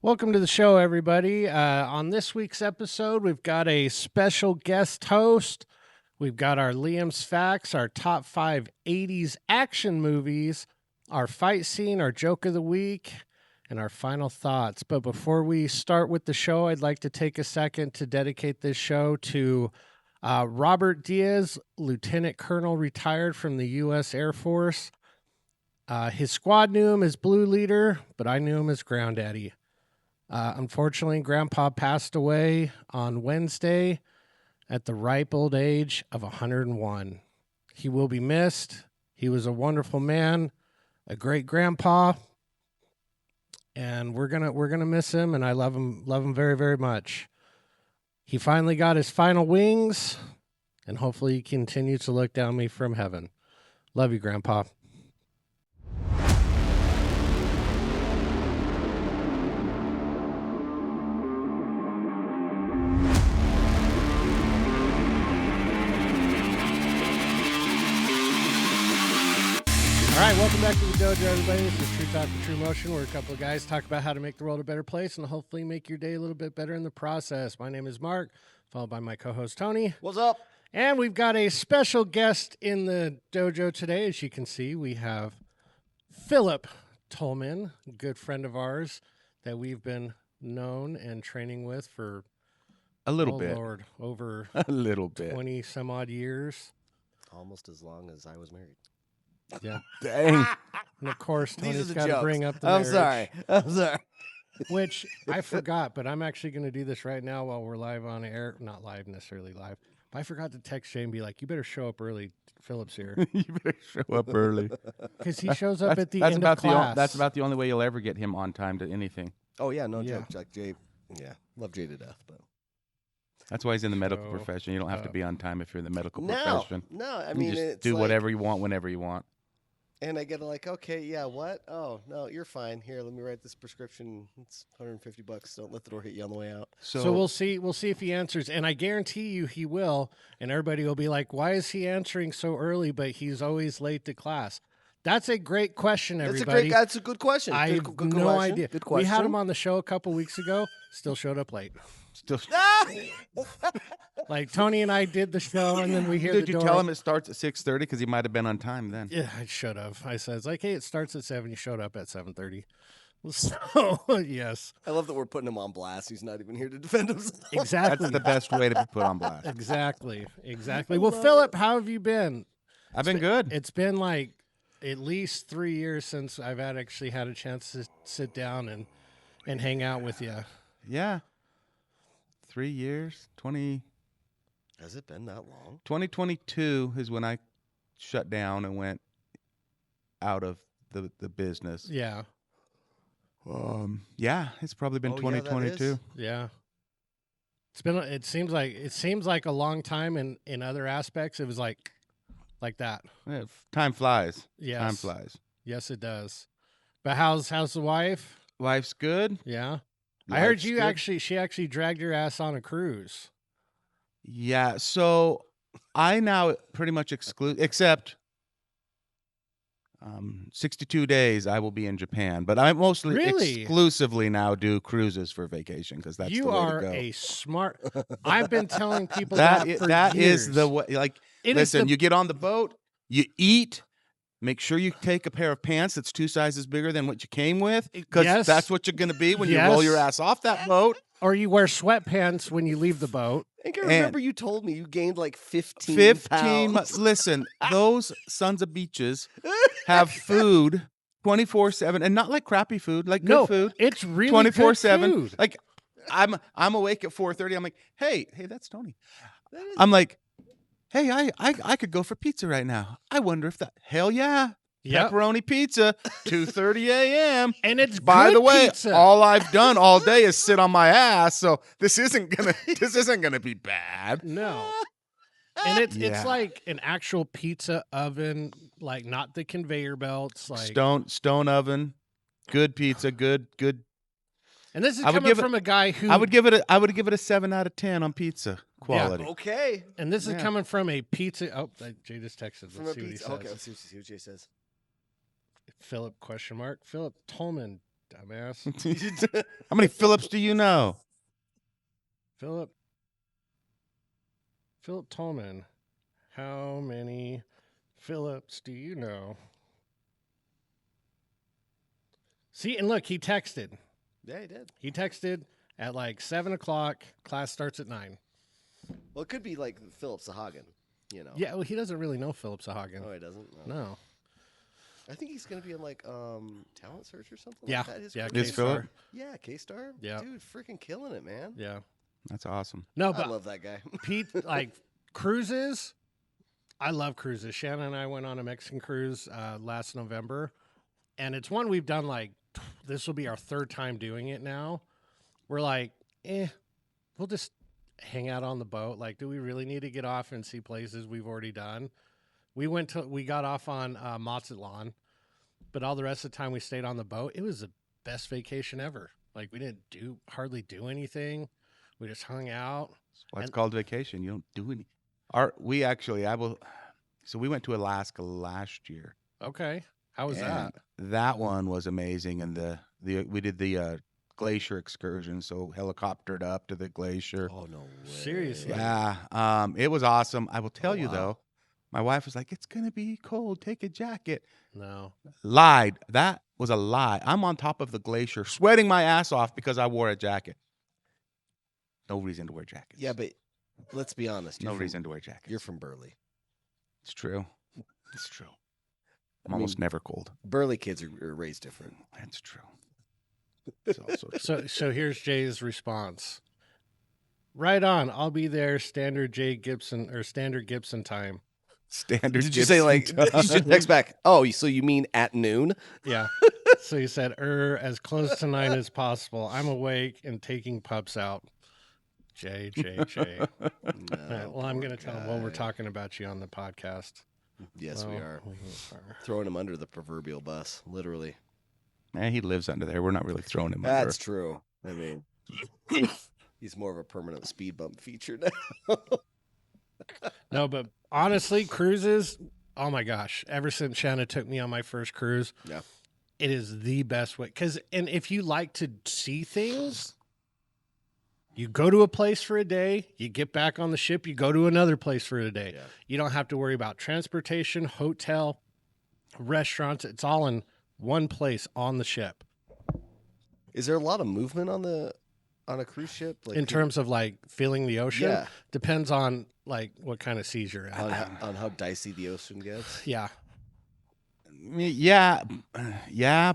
Welcome to the show, everybody. On this week's episode, we've got a special guest host. We've got our Liam's Facts, our top 5 80s action movies, our fight scene, our joke of the week, and our final thoughts. But before we start with the show, I'd like to take a second to dedicate this show to Robert Diaz, Lieutenant Colonel retired from the U.S. Air Force. His squad knew him as Blue Leader, but I knew him as Ground Daddy. Unfortunately, Grandpa passed away on Wednesday at the ripe old age of 101. He will be missed. He was a wonderful man, a great grandpa, and we're gonna miss him. And I love him very, very much. He finally got his final wings, and hopefully he continues to look down me from heaven. Love you, Grandpa. All right, welcome back to the dojo, everybody. This is TruTalk and TruMotion, where a couple of guys talk about how to make the world a better place and hopefully make your day a little bit better in the process. My name is Mark, followed by my co-host Tony. What's up? And we've got a special guest in the dojo today. As you can see, we have Philip Tolman, a good friend of ours that we've been known and training with for a little bit. Lord, over a little bit. 20 some odd years. Almost as long as I was married. Yeah. Dang. And of course, These are Tony's the got to jokes. bring up the I'm marriage. sorry. Which I forgot, but I'm actually going to do this right now while we're live on air. Not live, necessarily live. But I forgot to text Shane and be like, you better show up early. Philip's here. You better show up early. Because he shows up at the that's end about of class. that's about the only way you'll ever get him on time to anything. Oh, yeah, no Yeah. joke. Like Jay, love Jay to death. But That's why he's in the medical So, profession. You don't have to be on time if you're in the medical no, profession. I You mean, just it's do like, whatever you want whenever you want. And I get like, okay, yeah, what? Oh, no, you're fine. Here, let me write this prescription. It's $150. Don't let the door hit you on the way out. So we'll see. We'll see if he answers, and I guarantee you he will. And everybody will be like, "Why is he answering so early? But he's always late to class." That's a great question, everybody. That's a good question. I have good no question. idea. Good We question. had him on the show a couple weeks ago. Still showed up late. Still, Like Tony and I did the show, and then we hear did the you door. tell him it starts at 6:30 because he might have been on time then? Yeah, I should have. I said, it's like, hey, it starts at 7. You showed up at 7:30. So, yes, I love that we're putting him on blast. He's not even here to defend himself. exactly. That's the best way to be put on blast. Exactly. Well, Philip, how have you been? I've been good. It's been like at least 3 years since I've actually had a chance to sit down and hang out with you. Yeah. 3 years. Has it been that long? 2022 is when I shut down and went out of the business. Yeah. Yeah, it's probably been Oh, yeah, that 2022. is. Yeah. It seems like a long time in other aspects. It was like that. Yeah, time flies. Yes. Time flies. Yes, it does. But how's the wife? Life's good. Yeah. I heard Life's you good. she actually dragged your ass on a cruise. Yeah, so I now pretty much except 62 days I will be in Japan, but I mostly Really? exclusively now do cruises for vacation because that's You the way are to go. a smart. I've been telling people that for that years. is the way. Like, It is listen, the- you get on the boat, you eat. Make sure you take a pair of pants that's 2 sizes bigger than what you came with, because Yes. that's what you're going to be when you roll your Yes. ass off that boat. Or you wear sweatpants when you leave the boat. I think I remember you told me you gained like 15 15 pounds. Listen, those sons of beaches have food 24/7, and not like crappy food, like good No, food. it's really 24/7. good food. Like I'm awake at 4:30. I'm like, hey, that's Tony. I'm like, hey, I could go for pizza right now. I wonder if that. Hell yeah. Yep. Pepperoni pizza, 2:30 a.m. And it's By good the way, pizza. all I've done all day is sit on my ass, so this isn't gonna be bad. No. And it's Yeah. like an actual pizza oven, like not the conveyor belts, like Stone oven, good pizza, good. And this is I would coming give it- from a guy who I would give it a 7 out of 10 on pizza quality. Okay. and this is Yeah. coming from a pizza. Oh, Jay just texted. Let's see what he From a pizza. says. Okay, let's see what Jay says. Philip ? Philip Tolman dumbass. How many Phillips do you know? Philip Tolman. How many Phillips do you know? See, and look, he texted. Yeah, he did. He texted at like 7 o'clock. Class starts at 9. Well, it could be like Philip Sahagan, you know. Yeah, well, he doesn't really know Philip Sahagan. Oh, he doesn't? No. I think he's going to be in like Talent Search or something Yeah. like that. Yeah, Is Philip? K-Star. Yeah, K-Star. Yeah. Dude, freaking killing it, man. Yeah. That's awesome. No, I but love that guy. Pete, like cruises, I love cruises. Shannon and I went on a Mexican cruise last November, and it's one we've done like, this will be our 3rd time doing it now. We're like, we'll just hang out on the boat. Like, do we really need to get off and see places we've already done? We got off on Mazatlan, but all the rest of the time we stayed on the boat. It was the best vacation ever. Like, we didn't hardly do anything. We just hung out. Well, it's called vacation. You don't do any. So we went to Alaska last year. Okay. How was and that? That one was amazing. And we did the glacier excursion. So helicoptered up to the glacier. Oh, no way. Seriously? Yeah. It was awesome. I will tell you wow. though, my wife was like, it's going to be cold. Take a jacket. No. Lied. That was a lie. I'm on top of the glacier, sweating my ass off because I wore a jacket. No reason to wear jackets. Yeah, but let's be honest. No reason to wear jackets. You're from Burley. It's true. It's true. I'm almost never cold. Burley kids are raised different. That's true. It's also true. So here's Jay's response. Right on. I'll be there. Standard Gibson time. Standard. Did you say like? You should text back. Oh, so you mean at noon? Yeah. So he said, as close to 9 as possible. I'm awake and taking pups out. Jay. Well, I'm going to tell him, well, we're talking about you on the podcast. Yes, we Well, are. Throwing him under the proverbial bus, literally. Man, he lives under there. We're not really throwing him That's under. true. I mean, he's more of a permanent speed bump feature now. No, but honestly, cruises, oh my gosh. Ever since Shanna took me on my first cruise, Yeah. it is the best way. And if you like to see things, you go to a place for a day, you get back on the ship, you go to another place for a day. Yeah. You don't have to worry about transportation, hotel, restaurants. It's all in one place on the ship. Is there a lot of movement on a cruise ship? Like In terms of like feeling the ocean, Yeah. depends on like what kind of seas you're at. on how dicey the ocean gets. Yeah. Yeah,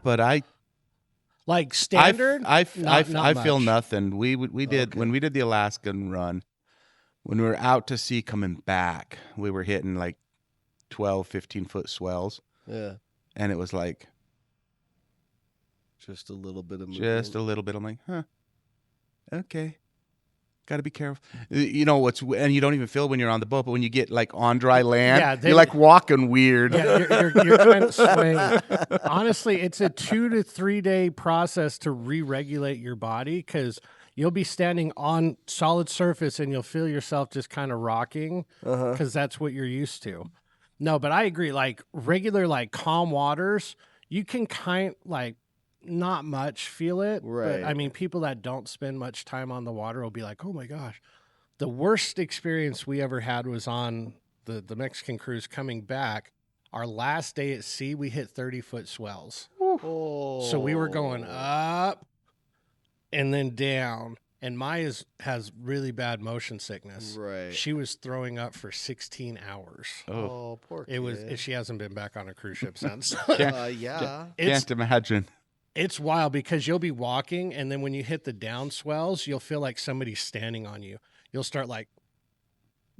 but Like standard? I Not feel much. nothing. We did Okay. when we did the Alaskan run, when we were out to sea coming back, we were hitting like 12, 15-foot swells, Yeah. and it was like Just a little bit of movement. just a little bit. I'm like, okay. Got to be careful. You know and you don't even feel it when you're on the boat, but when you get like on dry land, Yeah, you're like walking weird. Yeah, you're kind of swaying. Honestly, it's a 2 to 3 day process to re-regulate your body because you'll be standing on solid surface and you'll feel yourself just kind of rocking because that's what you're used to. No, but I agree. Like regular, like calm waters, you can not much feel it. Right. But I mean, people that don't spend much time on the water will be like, oh my gosh. The worst experience we ever had was on the Mexican cruise coming back. Our last day at sea, we hit 30-foot swells. Oh. So we were going up and then down. And Maya has really bad motion sickness. Right. She was throwing up for 16 hours. Oh, poor kid. She hasn't been back on a cruise ship since. Yeah. It's Can't imagine. It's wild because you'll be walking, and then when you hit the down swells, you'll feel like somebody's standing on you. You'll start like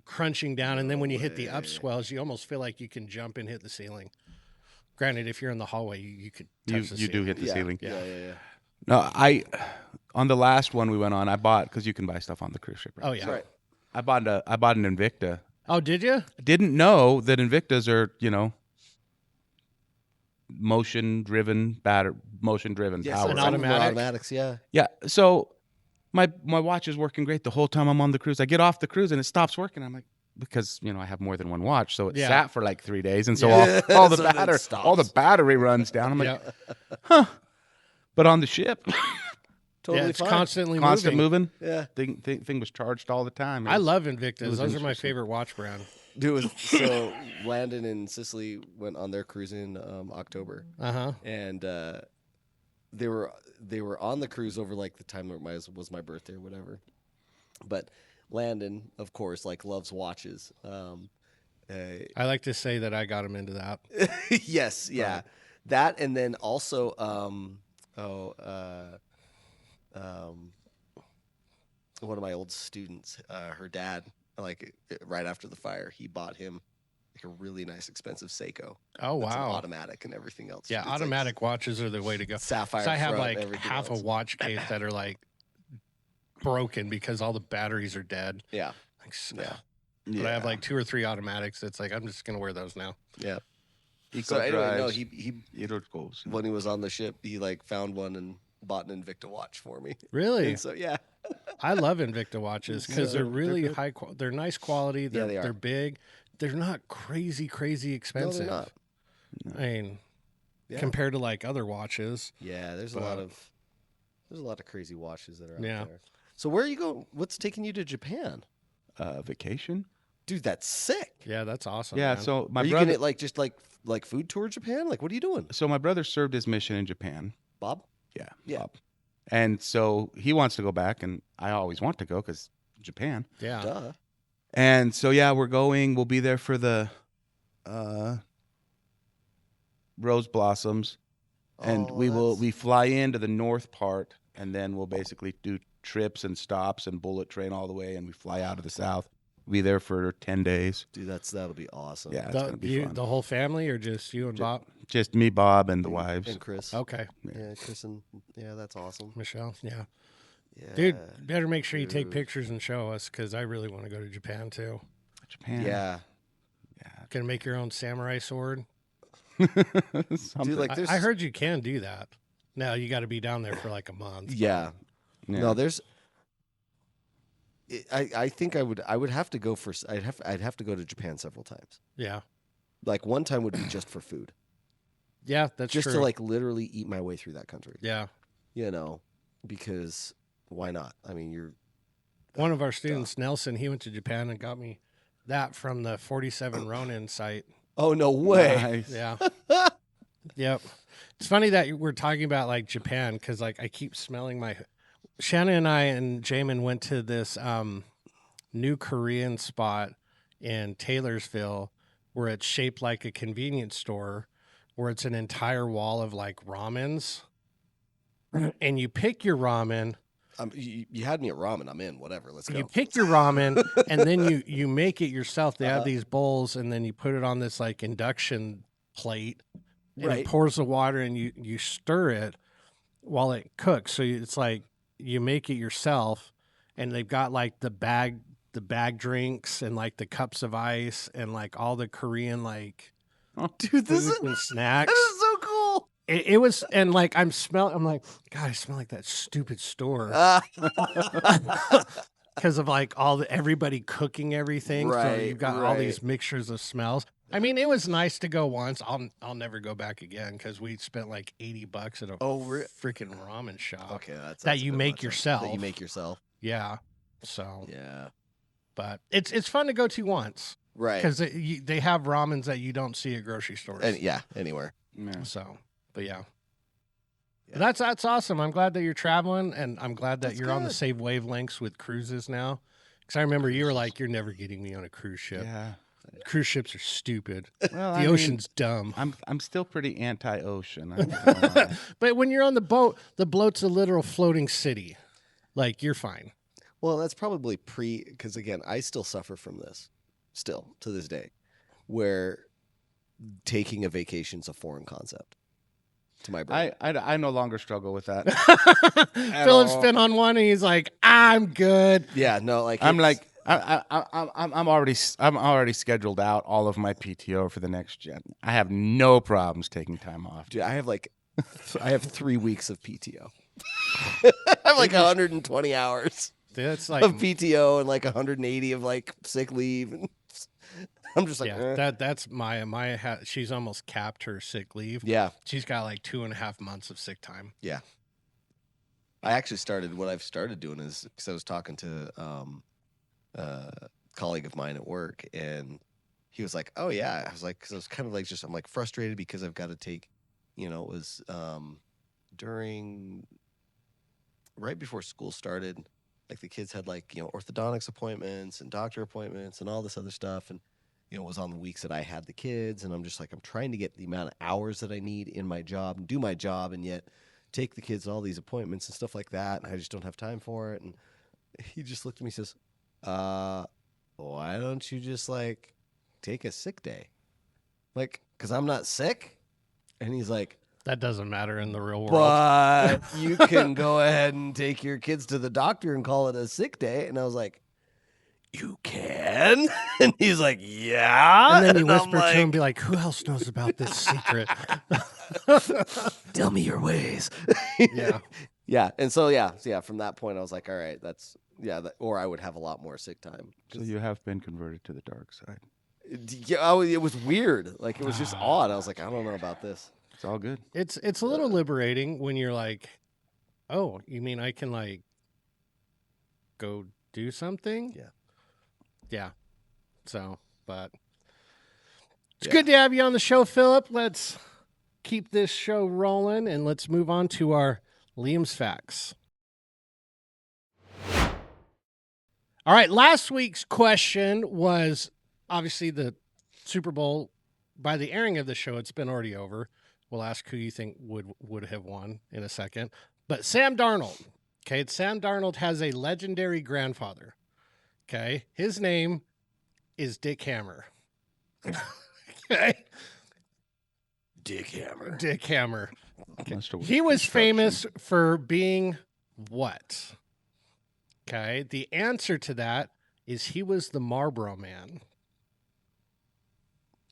crunching down, and then when you hit the up swells, you almost feel like you can jump and hit the ceiling. Granted, if you're in the hallway, you could touch the You do ceiling. hit the ceiling. Yeah. No, on the last one we went on, I bought, because you can buy stuff on the cruise ship. Right? Oh yeah. Right. I bought an Invicta. Oh, did you? Didn't know that Invictas are, motion driven Yes, power. an some of them are automatic? automatics, yeah. Yeah. So my watch is working great the whole time I'm on the cruise. I get off the cruise and it stops working. I'm like, because I have more than one watch, so it Yeah. sat for like 3 days, and so Yeah. all the So then it battery stops. all the battery runs down. I'm like, Yeah. But on the ship, Totally it's fine. constantly constant moving. moving. Yeah. Thing was charged all the time. I love It Invictus. was Those are my interesting. favorite watch brand. Dude, so Landon and Sicily went on their cruise in October, Uh-huh. and they were on the cruise over like the time that was my birthday or whatever. But Landon, of course, like loves watches. I like to say that I got him into that. Yes, yeah, that, and then also one of my old students, her dad, like right after the fire, he bought him like a really nice, expensive Seiko. Oh, That's an wow. automatic and everything else. Yeah, It's automatic watches are the way to go. like sapphire. So I have front, like everything half else. a watch case that are like broken because all the batteries are dead. Yeah, Like, yeah, But I have like 2 or 3 automatics. It's like I'm just gonna wear those now. yeah. Eco So anyway, no, drives, he it goes. when he was on the ship, he like found one and bought an Invicta watch for me. Really, And so yeah, I love Invicta watches because they're They're really good. high. They're nice quality. They're they are. they're big. They're not crazy no, expensive. they're not. I mean, Yeah. compared to like other watches. Yeah, there's a lot of crazy watches that are out Yeah. there. So where are you going? What's taking you to Japan? Vacation. Dude, that's sick. Yeah, that's awesome. Yeah. man. So my Are you brother. gonna like just like food tour Japan? Like what are you doing? So my brother served his mission in Japan. Bob? Yeah. Yeah. Bob. And so he wants to go back, and I always want to go because Japan. yeah. Duh. And so yeah, we're going. We'll be there for the rose blossoms, and Oh, we fly into the north part, and then we'll basically do trips and stops and bullet train all the way, and we fly out of the south. We'll be there for 10 days. Dude, that'll be awesome. Yeah, it's gonna be fun. The whole family or just you and Bob? Just me, Bob, and the wives. And Chris. Okay, Yeah, Chris and that's awesome. Michelle. Yeah. Yeah. Dude, better make sure you take Dude. pictures and show us because I really want to go to Japan too. Japan. Yeah. Gonna make your own samurai sword. Something. Dude, like there's I heard you can do that. Now you got to be down there for like a month. Yeah. Yeah. No, there's I think I would have to go for I'd have to go to Japan several times. Yeah. Like one time would be just for food. Yeah, that's Just true. to like literally eat my way through that country. yeah. You know, because why not? I mean, you're One of our students, Nelson, he went to Japan and got me that from the 47 Ronin site. Oh no way. Nice. Yeah. Yep. It's funny that we're talking about like Japan because like I keep smelling my. Shannon and I and Jamin went to this new Korean spot in Taylorsville where it's shaped like a convenience store, where it's an entire wall of like ramens, and you pick your ramen. You had me at ramen. I'm in. Whatever. Let's go. You pick your ramen and then you make it yourself. They have these bowls and then you put it on this like induction plate and Right. it pours the water and you stir it while it cooks. So it's like you make it yourself and they've got like the bag drinks and like the cups of ice and like all the Korean like Dude, this foods is and snacks. so cool. It was, and like I'm like, God, I smell like that stupid store. Because of like everybody cooking everything, so Right, you've got all these mixtures of smells. I mean, it was nice to go once. I'll never go back again because we spent like $80 at a freaking ramen shop. Okay, that's That a you bit make much. yourself. That you make yourself. Yeah, so Yeah. but it's fun to go to once Right. because they have ramens that you don't see at grocery stores. Anywhere. Yeah. So, but yeah. Yeah. But that's awesome. I'm glad that you're traveling, and I'm glad that That's you're on the good. same wavelengths with cruises now. Because I remember you were like, "You're never getting me on a cruise ship. Yeah. Cruise ships are stupid. Well, The ocean's dumb." I'm still pretty anti-ocean. I'm not gonna lie. But when you're on the boat a literal floating city. Like you're fine. Well, that's probably because again, I still suffer from this, still to this day, where taking a vacation's a foreign concept to my brain. I no longer struggle with that. Philip's all. been on one, and he's like, "I'm good." Yeah, no, like I'm it's- like I'm already scheduled out all of my PTO for the next gen. I have no problems taking time off. dude, I have 3 weeks of PTO. I have like 120 hours That's like, of PTO and like 180 of like sick leave, and I'm just like, yeah, that's Maya. She's almost capped her sick leave. yeah, She's got like 2.5 months of sick time. yeah. I actually what I've started doing is, because I was talking to a colleague of mine at work, and he was like, oh yeah. I was like, because I was kind of like I'm like frustrated because I've got to take, it was right before school started, like the kids had like, orthodontics appointments and doctor appointments and all this other stuff. And, it was on the weeks that I had the kids. And I'm just like, I'm trying to get the amount of hours that I need in my job and do my job and yet take the kids to all these appointments and stuff like that. And I just don't have time for it. And he just looked at me and says, why don't you just like take a sick day? Like, because I'm not sick. And he's like, that doesn't matter in the real world. But you can go ahead and take your kids to the doctor and call it a sick day. And I was like, you can? And he's like, yeah. And then you whisper to him, be like, who else knows about this secret? Tell me your ways. Yeah. Yeah. And so, from that point, I was like, all right, or I would have a lot more sick time. So you have been converted to the dark side. Yeah, it was weird. Like, it was just odd. I was like, I don't know about this. It's all good. It's a little liberating when you're like, oh, you mean I can like go do something? Yeah. Yeah. So, but it's good to have you on the show, Philip. Let's keep this show rolling and let's move on to our Liam's Facts. All right. Last week's question was obviously the Super Bowl. By the airing of the show, it's been already over. We'll ask who you think would have won in a second. But Sam Darnold. Okay. Sam Darnold has a legendary grandfather. Okay. His name is Dick Hammer. Okay. Dick Hammer. Dick Hammer. Okay. He was famous for being what? Okay. The answer to that is he was the Marlboro Man.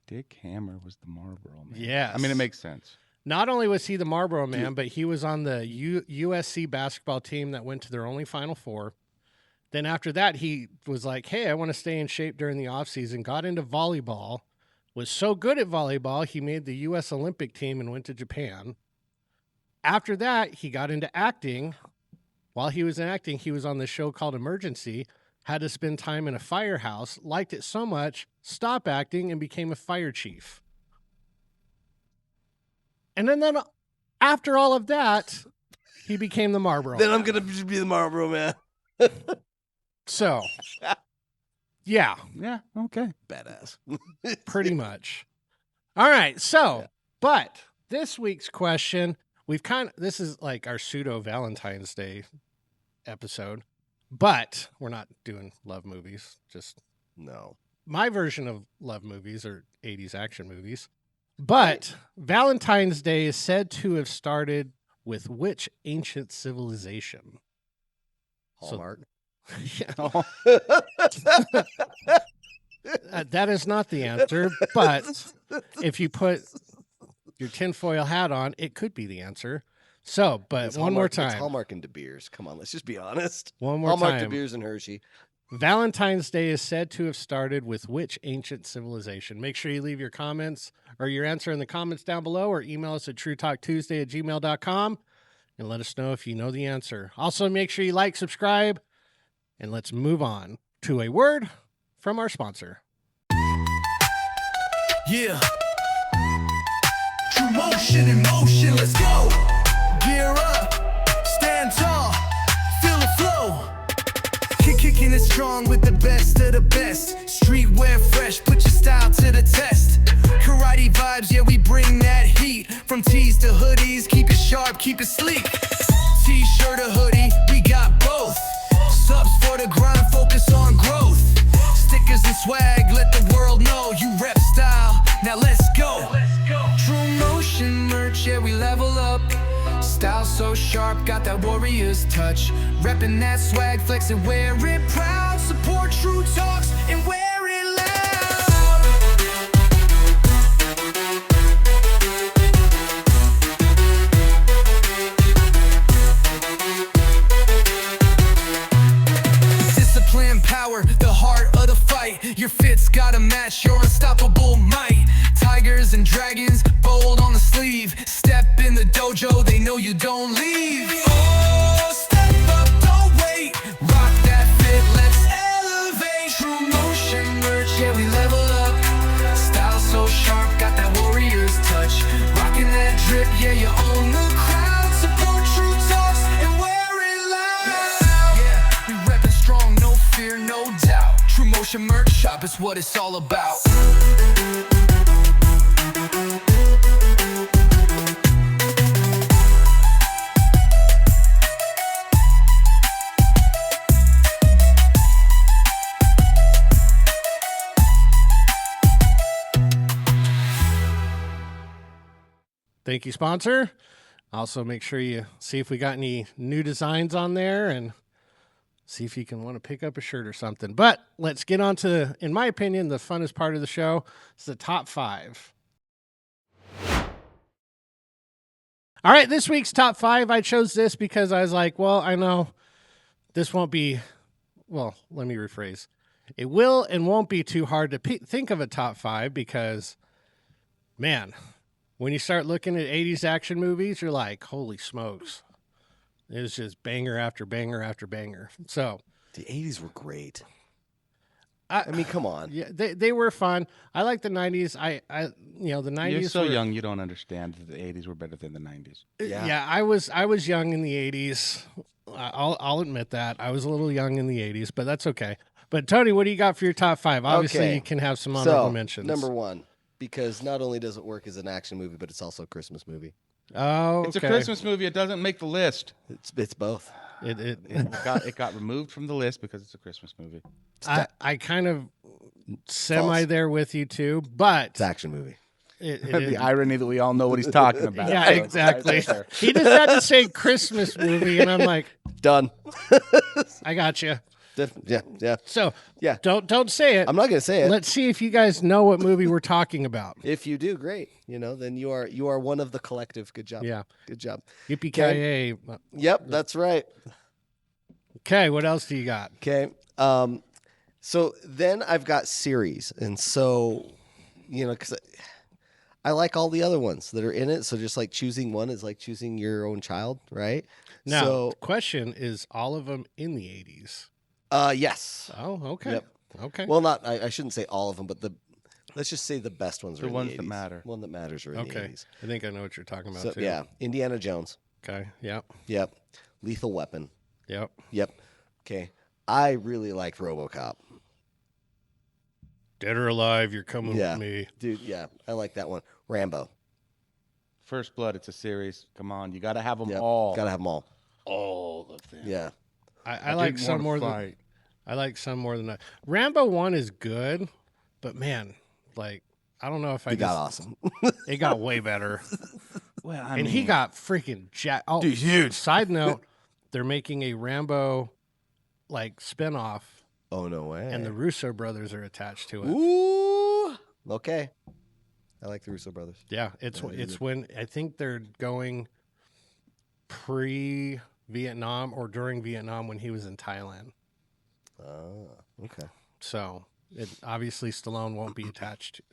Dick Hammer was the Marlboro Man. Yes. I mean, it makes sense. Not only was he the Marlboro Man, but he was on the USC basketball team that went to their only Final Four. Then after that, he was like, hey, I want to stay in shape during the offseason, got into volleyball, was so good at volleyball, he made the U.S. Olympic team and went to Japan. After that, he got into acting. While he was in acting, he was on this show called Emergency, had to spend time in a firehouse, liked it so much, stopped acting, and became a fire chief. And then after all of that, he became the Marlboro Then Man. I'm going to be the Marlboro Man. So, yeah. Yeah, okay. Badass. Pretty much. All right. So, but this week's question, this is like our pseudo Valentine's Day episode, but we're not doing love movies. Just No. my version of love movies are 80s action movies. But Valentine's Day is said to have started with which ancient civilization? Hallmark. Yeah. That is not the answer, but if you put your tinfoil hat on, it could be the answer. So, but It's one more Hallmark, time. It's Hallmark and De Beers. Come on, let's just be honest. One more Hallmark, time. De Beers, and Hershey. Valentine's Day is said to have started with which ancient civilization? Make sure you leave your comments or your answer in the comments down below or email us at TruTalkTuesday@gmail.com and let us know if you know the answer. Also, make sure you like, subscribe, and let's move on to a word from our sponsor. Yeah. TruMotion in motion, let's go. Gear up, stand tall, feel the flow. Kicking it strong with the best of the best. Streetwear fresh, put your style to the test. Karate vibes, yeah, we bring that heat. From tees to hoodies, keep it sharp, keep it sleek. T-shirt or hoodie, we got both. Subs for the grind, focus on growth. Stickers and swag, let the world know you rep style. Now let's go. TruMotion merch, yeah, we level up. Style so sharp, got that warrior's touch. Reppin' that swag, flexin', wear it proud. Support TruTalks and wear it loud. Discipline, power, the heart of the fight. Your fit's gotta match your unstoppable might. Tigers and dragons, bold on the sleeve. Step in the dojo, they know you don't leave. Oh, Action merch shop is what it's all about. Thank you, sponsor. Also, make sure you see if we got any new designs on there and see if you can want to pick up a shirt or something. But let's get on to, in my opinion, the funnest part of the show. It's the top 5. All right, this week's top 5. I chose this because I was like, well, I know this won't be, well, let me rephrase. It will and won't be too hard to think of a top 5 because, man, when you start looking at 80s action movies, you're like, holy smokes. It was just banger after banger after banger. So the 80s were great. I mean, come on. Yeah, they were fun. I like the 90s. The 90s. You're so young, you don't understand that the 80s were better than the 90s. Yeah, I was young in the 80s. I'll admit that. I was a little young in the 80s, but that's okay. But Tony, what do you got for your top 5? Obviously, you can have some honorable mentions. Number 1. Because not only does it work as an action movie, but it's also a Christmas movie. Oh, okay. It's a Christmas movie. It doesn't make the list. It's both. It got removed from the list because it's a Christmas movie. I kind of semi there with you too, but it's an action movie. The irony that we all know what he's talking about. Yeah, exactly. He just had to say Christmas movie, and I'm like, done. I got you. Yeah. So don't say it. I'm not gonna say it. Let's see if you guys know what movie we're talking about. If you do, great. Then you are one of the collective. Good job. Yeah. Good job. Yippee-ki-yay. Yep, that's right. Okay, what else do you got? Okay. So then I've got series, and so because I like all the other ones that are in it. So just like choosing one is like choosing your own child, right? Now, the question is, all of them in the 80s? Yes. Oh, okay. Yep. Okay. Well, I shouldn't say all of them, but let's just say the best ones are the in ones the 80s. that matter. One that matters are in the 80s. I think I know what you're talking about, So, too. yeah, Indiana Jones. Okay, yep. Yep. Lethal Weapon. Yep. Okay. I really liked RoboCop. Dead or Alive, You're Coming Yeah. With Me. Dude, yeah, I like that one. Rambo. First Blood, it's a series. Come on, you got to have them Yep. all. Got to have them all. All of them. Yeah. I like some more than I like some more than that. Rambo 1 is good, but man, like I don't know if I got awesome. It got way better. Well, and he got freaking jacked. Oh, dude, huge. Side note, they're making a Rambo like spinoff. Oh, no way. And the Russo brothers are attached to it. Ooh. Okay. I like the Russo brothers. Yeah, it's when I think they're going pre-Vietnam or during Vietnam when he was in Thailand. Oh, okay. So obviously Stallone won't be attached to.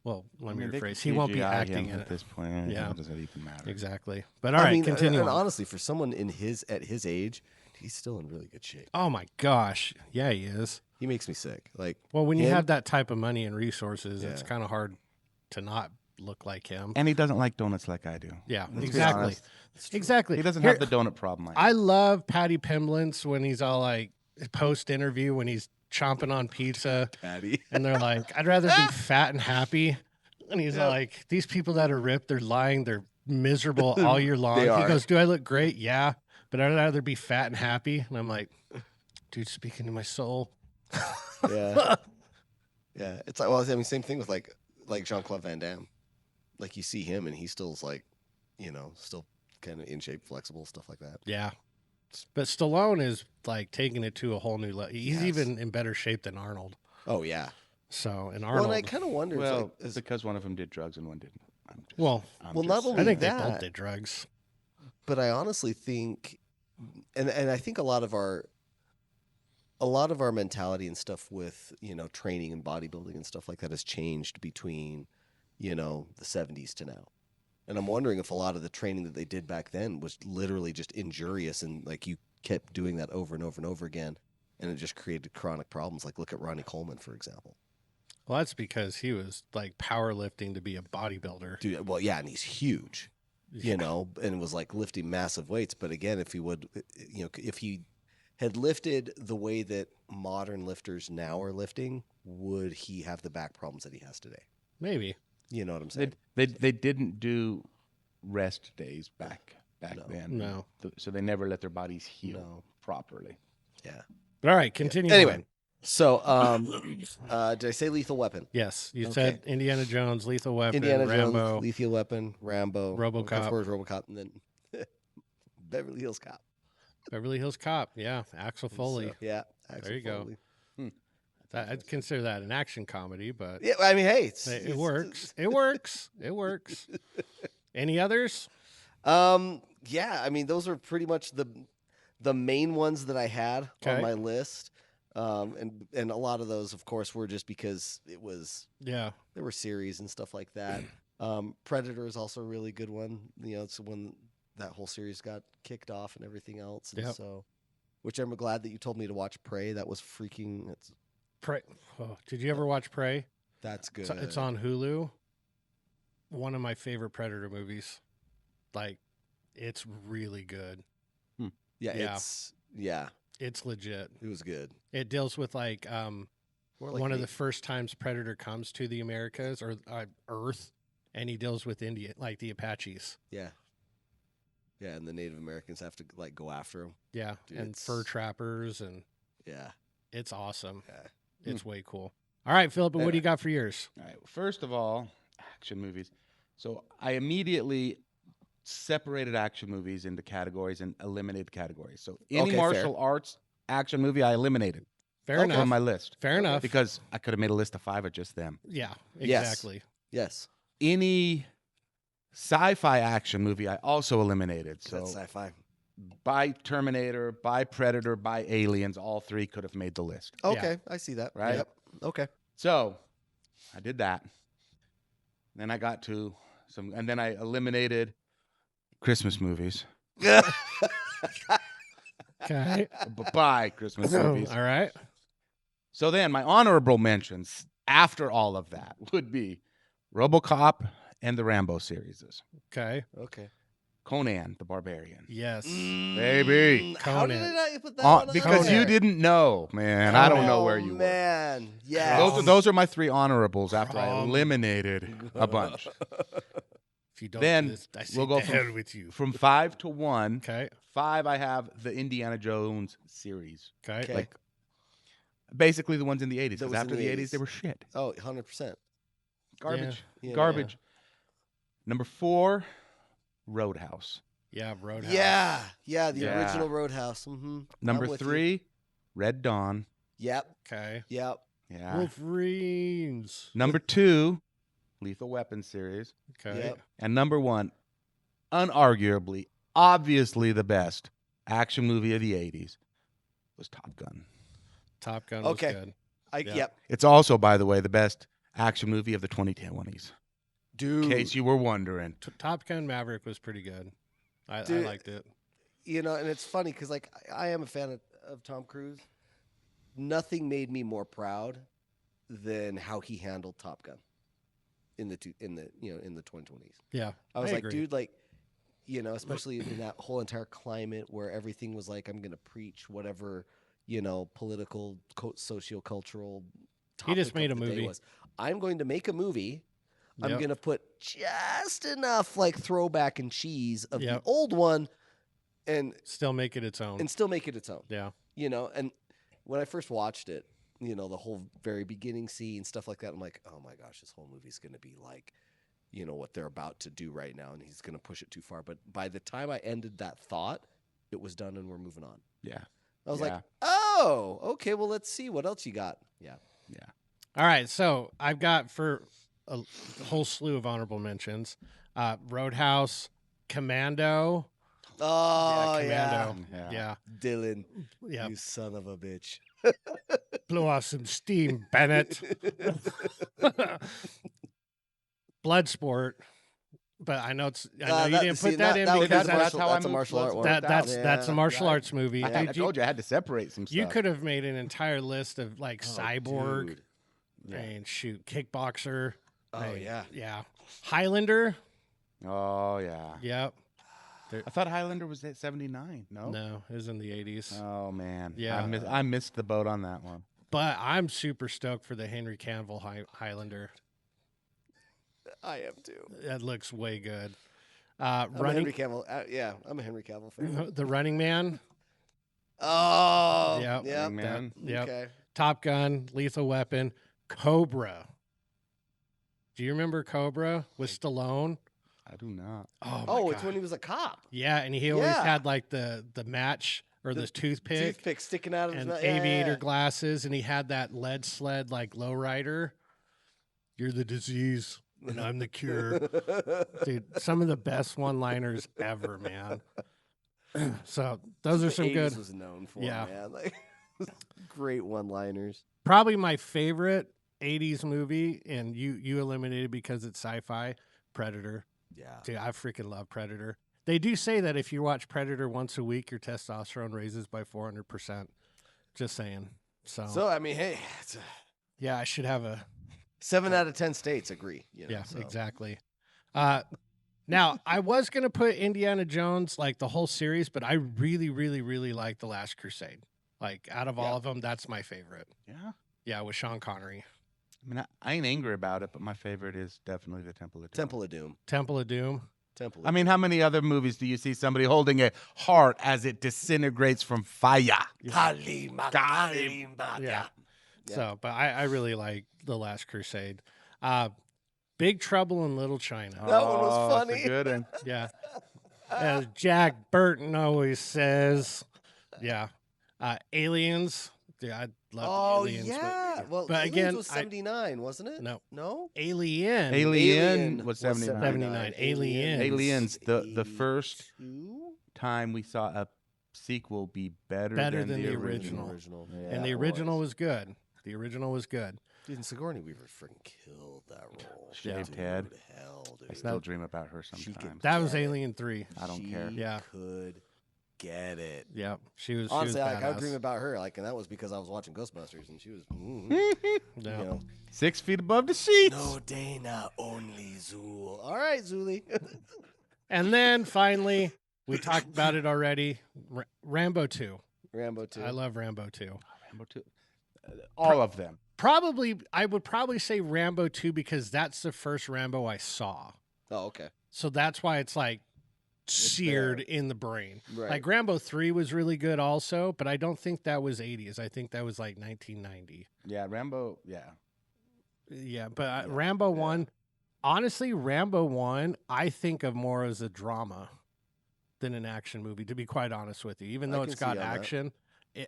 Well, let me rephrase. He CGI won't be acting in at it this point. Yeah. It doesn't even matter. Exactly. But all right, continue. And on. honestly, for someone at his age, he's still in really good shape. Oh my gosh, yeah, he is. He makes me sick. Like, well, when you have that type of money and resources, it's Yeah. kind of hard to not look like him. And he doesn't like donuts like I do. Yeah, Let's be exactly. honest. Exactly. He doesn't Here- have the donut problem. I love Patty Pimblence when he's all like post interview when he's chomping on pizza, Patty. and they're like, "I'd rather be fat and happy." And he's like, "These people that are ripped, they're lying, they're miserable all year long." They He are. goes, "Do I look great? Yeah, but I'd rather be fat and happy." And I'm like, "Dude, speaking to my soul." Yeah. Yeah. It's like, well, I mean, same thing with like Jean-Claude Van Damme. Like you see him and he still's like, still kind of in shape, flexible, stuff like that. Yeah. But Stallone is like taking it to a whole new level. He's Yes. even in better shape than Arnold. Oh yeah. So, and Well, Arnold. and I kind of wonder. Well, it's it's because one of them did drugs and one didn't. I'm not saying. only I think that, they both did drugs. but I honestly think, and I think a lot of our mentality and stuff with training and bodybuilding and stuff like that has changed between the 70s to now. And I'm wondering if a lot of the training that they did back then was literally just injurious and like you kept doing that over and over and over again and it just created chronic problems. Like look at Ronnie Coleman, for example. Well, that's because he was like powerlifting to be a bodybuilder. Dude, well, yeah, and he's huge, and was like lifting massive weights. But again, if he had lifted the way that modern lifters now are lifting, would he have the back problems that he has today? Maybe. You know what I'm saying? They didn't do rest days back then. No. So they never let their bodies heal No. properly. Yeah. All right, continue. Anyway, on. so did I say Lethal Weapon? Yes, you Okay. said Indiana Jones, Lethal Weapon, Indiana Rambo. Jones, Lethal Weapon, Rambo, RoboCop. Of course, RoboCop, and then Beverly Hills Cop. Beverly Hills Cop. Yeah, Axel Foley. So, yeah, Axel There you go. Foley. I'd consider that an action comedy, but Yeah, I mean, hey, it works. It works. It works. Any others? Yeah, I mean, those are pretty much the main ones that I had on Okay. my list. And a lot of those, of course, were just because Yeah. there were series and stuff like that. Predator is also a really good one. You know, it's when that whole series got kicked off and everything else. And Yep. so, which I'm glad that you told me to watch Prey. That was freaking. Prey. Oh, did you ever watch Prey? That's good. It's on Hulu. One of my favorite Predator movies. Like, it's really good. Yeah, Yeah. It's legit. it was good. It deals with like More like one of the first times Predator comes to the Americas or Earth, and he deals with India, like the Apaches. Yeah, and the Native Americans have to like go after him. Yeah, Dude, and it's- fur trappers, and Yeah, it's awesome. yeah. It's way cool. All right, Philip, what do you got for yours? All right. First of all, action movies. So I immediately separated action movies into categories and eliminated categories. So any Okay, martial arts action movie I eliminated Fair Okay. enough. on my list Fair enough. because I could have made a list of 5 of just them. Yeah, Yes. exactly. Yes, Any sci-fi action movie I also eliminated. So that's sci-fi. by Terminator, by Predator, by Aliens, all 3 could have made the list. Okay, I see that. Right? Yep. Okay. So I did that. Then I got to and then I eliminated Christmas movies. Okay. By Christmas movies. All right. So then my honorable mentions after all of that would be RoboCop and the Rambo series. Okay. Okay. Conan the Barbarian. Yes. Baby. How did I Conan. not put that one on Because there? you didn't know, man. I don't know where you were. Man, yeah. Those are my 3 honorables after I Crom. eliminated a bunch. If you don't Then do this, I say we'll go to from- hell with you. From 5 to 1. Okay. 5, I have the Indiana Jones series. Okay. Okay. Like, basically the ones in the 80s. That Because was in after the the 80s, 80s. they were shit. Oh, 100%. Garbage. Yeah, Garbage. Number 4, Roadhouse. Yeah, Roadhouse. Yeah, the Yeah. original Roadhouse. Mm-hmm. Number 3, Red Dawn. Yep, Okay. yep. Yeah. Wolverines. Number 2, Lethal Weapon series. Okay. Yep. And number 1, unarguably, obviously the best action movie of the 80s was Top Gun. Top Gun Okay. was good. Yep. Yeah. It's also, by the way, the best action movie of the 2010s. Dude. In case you were wondering. Top Gun Maverick was pretty good. I Dude. liked it. You know, and it's funny because like I am a fan of Tom Cruise. Nothing made me more proud than how he handled Top Gun in the 2020s. Yeah. I was like, agree. dude, like, you know, especially in that whole entire climate where everything was like, I'm going to preach whatever, you know, political, socio-cultural He just topic made of a the day movie. was. I'm going to make a movie. I'm Yep. going to put just enough like throwback and cheese of Yep. the old one and Still make it its own. still make it its own. Yeah. You know, and when I first watched it, you know, the whole very beginning scene, stuff like that, I'm like, oh my gosh, this whole movie's going to be like, you know, what they're about to do right now, and he's going to push it too far. But by the time I ended that thought, it was done and we're moving on. Yeah. I was Yeah. like, oh, okay, well, let's see what else you got. Yeah. Yeah. All right. So I've got for a whole slew of honorable mentions Roadhouse, Commando. Oh, yeah. Commando. Yeah. Yeah. Dylan, Yeah. you son of a bitch. Blow off some steam, Bennett. Bloodsport. But I know I know you didn't put that in was because a that's, that's a martial art one. that's a Yeah. martial Right. arts movie. I Dude, told you I had to separate some stuff. you could have made an entire list of like Oh, Cyborg. dude. Yeah. And shoot, Kickboxer. Oh, and- yeah. Yeah. Highlander. Oh, yeah. Yep. I thought Highlander was at 79. No? No, it was in the 80s. Oh, man. Yeah. I missed the boat on that one. But I'm super stoked for the Henry Cavill Highlander. I am too. That looks way good. I'm a Henry Cavill. Yeah, I'm a Henry Cavill fan. The Running Man. Oh, Yep. yeah. Man. Yep. Okay. Top Gun, Lethal Weapon, Cobra. Do you remember Cobra with Stallone? I do not. Oh, Oh, my it's God. when he was a cop. Yeah, and he always Yeah. had like the match or the toothpick Toothpick sticking out of his and mouth. aviator glasses, and he had that lead sled like lowrider. You're the disease, and I'm the cure. Dude, some of the best one-liners ever, man. So those are some good. Was known for, Yeah. man. Like, great one-liners. Probably my favorite 80s movie, and you eliminated because it's sci-fi, Predator. Yeah. Dude, I freaking love Predator. They do say that if you watch Predator once a week, your testosterone raises by 400%. Just saying. So I mean, hey, it's Yeah, I should have a 7 out of 10 states agree. You know, yeah, so. exactly. Now I was gonna put Indiana Jones like the whole series, but I really, really, really like The Last Crusade. Like out of all of them, that's my favorite. Yeah. Yeah, with Sean Connery. I mean, I ain't angry about it, but my favorite is definitely the Temple of Doom. Temple of Doom. Temple of Doom. Temple. Of I mean, how many other movies do you see somebody holding a heart as it disintegrates from fire? Kalima, Kalima. Yeah. Yeah. So, but I really like The Last Crusade. Big Trouble in Little China. That one was Oh, that's a funny. good one. Yeah. As Jack Burton always says. Yeah. Aliens. Yeah, I love Aliens. yeah. Well, but Aliens again, was 79, wasn't it? No. No? Alien. Alien was 79. 79. Aliens. Aliens, the first 82? time we saw a sequel be better Better than than the original. original. Yeah, And the it original was. was good. The original was good. Dude, and Sigourney Weaver freaking killed that role. Shaved Dude, head. Hell, dude. I still dream about her She could- sometimes. That was Yeah. Alien 3. I don't She care. Yeah. could get it. Yeah. She was Honestly, she was like, I would badass. dream about her, like, and that was because I was watching Ghostbusters, and she was, No. you know, 6 feet above the sheets. no Dana, only Zool. All right, Zoolie. And then finally, we talked about it already. Rambo 2. Rambo 2. I love Rambo 2. Rambo 2. All of them. I would probably say Rambo 2 because that's the first Rambo I saw. Oh, okay. So that's why it's like seared there. in the brain. Right. Like Rambo 3 was really good also, but I don't think that was 80s. I think that was like 1990. Yeah, Rambo. Yeah. Yeah, but Rambo 1, honestly, Rambo 1, I think of more as a drama than an action movie, to be quite honest with you. Even though I it's can got see all that. action,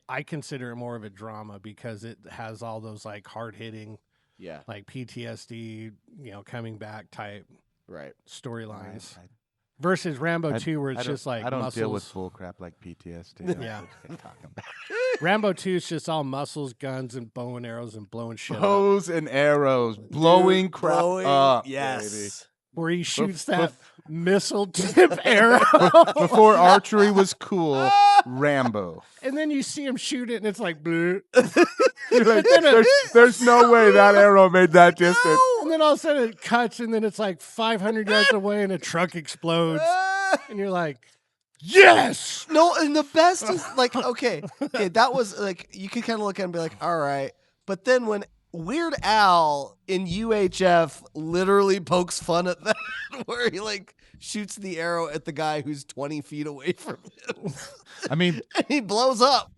I consider it more of a drama because it has all those like hard-hitting, Yeah, like PTSD, coming back type right. storylines. Versus Rambo 2, where it's just like I don't muscles. deal with bull crap like PTSD. Yeah. Talking about Rambo 2 is just all muscles, guns, and bow and arrows and blowing shit up. bows and arrows, blowing crap up. Yes. baby. Where he shoots that missile tip arrow. Before archery was cool, Rambo. And then you see him shoot it, and it's like, bleh. You're like, there's no way that arrow made that distance. And then all of a sudden it cuts, and then it's like 500 yards away, and a truck explodes. And you're like, yes! No, and the best is like, okay, that was like, you could kind of look at it and be like, all right. But then when Weird Al in UHF literally pokes fun at that, where he like shoots the arrow at the guy who's 20 feet away from him. I mean, And he blows up.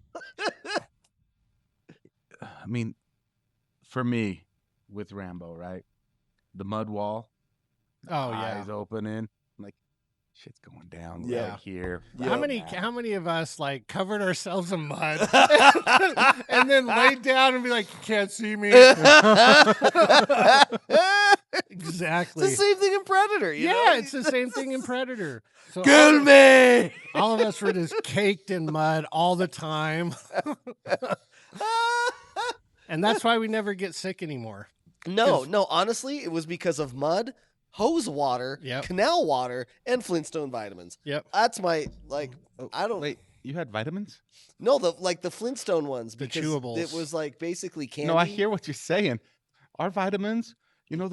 for me, with Rambo, right? The mud wall. Oh, yeah. Eyes opening. I'm like, shit's going down Yeah. right here. Yeah. How many of us like covered ourselves in mud and then laid down and be like, you can't see me? Exactly. It's the same thing in Predator. You know? It's the same thing in Predator. So Kill me. all of us were just caked in mud all the time. And that's why we never get sick anymore. No, honestly, it was because of mud, hose water, Yep. canal water, and Flintstone vitamins. Yep. That's my, like, I don't, Wait, you had vitamins? no, the Flintstone ones. The because chewables. It was like basically candy. No, I hear what you're saying. Our vitamins You know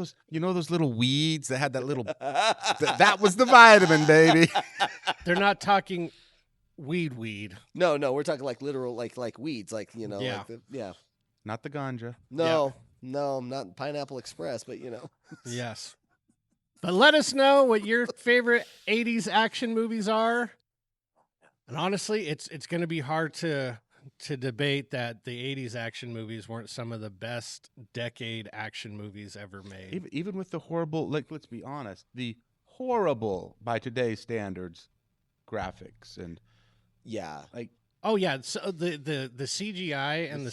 those little weeds that had that little. That was the vitamin, baby. They're not talking weed. No, we're talking like literal, like weeds, like Yeah. like Not the ganja. No, I'm not Pineapple Express, but Yes. But let us know what your favorite 80s action movies are. And honestly, it's going to be hard to debate that the 80s action movies weren't some of the best decade action movies ever made. Even with the horrible, like, let's be honest, the horrible by today's standards graphics and like. Oh yeah, so the CGI and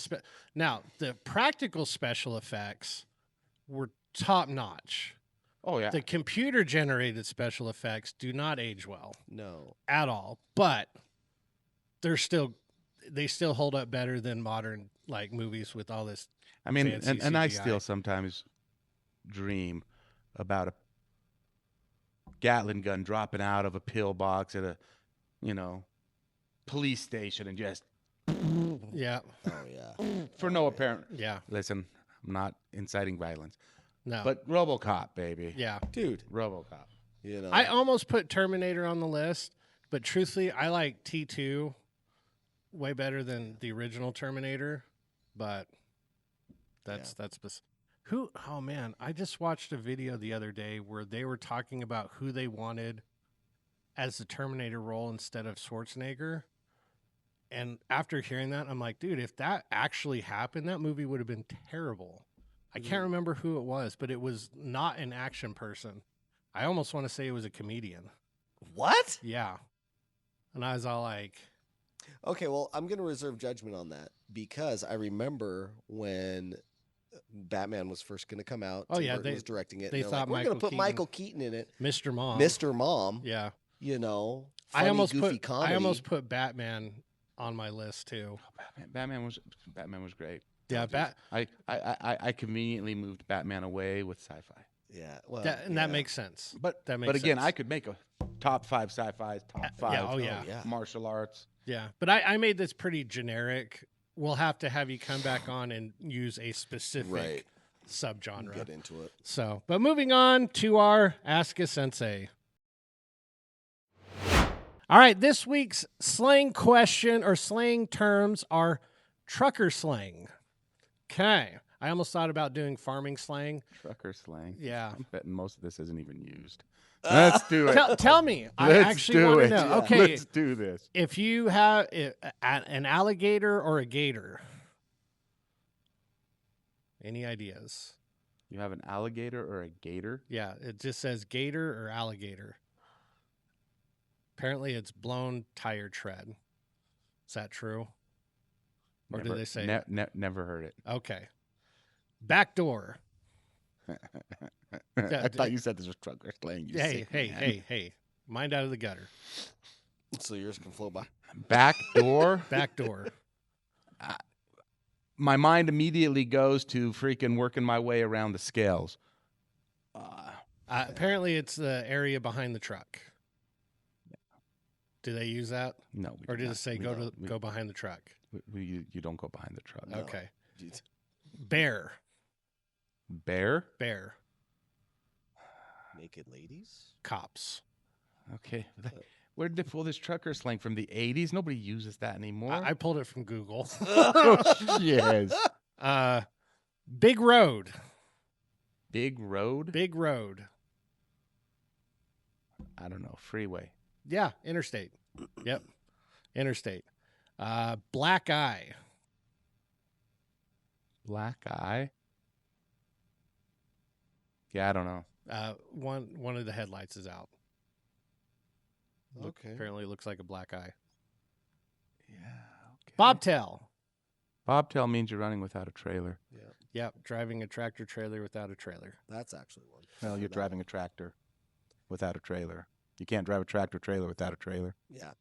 now the practical special effects were top notch. Oh yeah. The computer generated special effects do not age well. No. At all. But they still hold up better than modern like movies with all this. I mean, fancy and I CGI. still sometimes dream about a Gatling gun dropping out of a pillbox at a, police station and just Yeah. Oh yeah. for no apparent. Yeah. Listen, I'm not inciting violence, No. but RoboCop, baby. yeah. Dude, RoboCop. I almost put Terminator on the list, but truthfully, I like T2 way better than the original Terminator. But that's who. Oh man, I just watched a video the other day where they were talking about who they wanted as the Terminator role instead of Schwarzenegger. And after hearing that, I'm like, dude, if that actually happened, that movie would have been terrible. I can't remember who it was, but it was not an action person. I almost want to say it was a comedian. What? Yeah. And I was all like, Okay, well, I'm going to reserve judgment on that because I remember when Batman was first going to come out. Oh, Tim yeah, Burton was directing it. they and they're thought like, we're going to Michael put Michael Keaton in it. Mr. Mom. Mr. Mom. Yeah. Funny, goofy comedy. I almost put Batman on my list too. Batman was great. Yeah, I conveniently moved Batman away with sci-fi. Yeah, well, that makes sense. But that makes but again, sense. I could make a top 5 sci-fis, top 5 oh, yeah. martial arts. Yeah, but I made this pretty generic. We'll have to have you come back on and use a specific subgenre. Get into it. So, but moving on to our Ask a Sensei. All right, this week's slang question or slang terms are trucker slang. Okay. I almost thought about doing farming slang. Trucker slang. Yeah. I'm betting most of this isn't even used. Let's do it. Tell me. I Let's actually do want to it. know. Yeah. Okay. Let's do this. If you have an alligator or a gator, any ideas? You have an alligator or a gator? Yeah, it just says gator or alligator. Apparently, it's blown tire tread. Is that true? Or Never, did they say? Never heard it. Okay. Backdoor. I thought you said this was trucker slang. You sick man. Hey. Mind out of the gutter. So yours can flow by. Backdoor? Backdoor. My mind immediately goes to freaking working my way around the scales. Apparently, it's the area behind the truck. Do they use that? No. Or did it say go behind the truck? You don't go behind the truck. No. Okay. Jeez. Bear. Bear? Bear. Naked ladies? Cops. Okay. Where did they pull this trucker slang from? The 80s? Nobody uses that anymore. I pulled it from Google. Yes. Big road. Big road? Big road. I don't know. Freeway. Yeah, interstate. Yep. Interstate. Black eye. Black eye? Yeah, I don't know. One of the headlights is out. Okay. Apparently it looks like a black eye. Yeah. Okay. Bobtail. Bobtail means you're running without a trailer. Yeah. Yep, driving a tractor trailer without a trailer. That's actually one. Well, you're driving a tractor without a trailer. You can't drive a tractor trailer without a trailer. Yeah.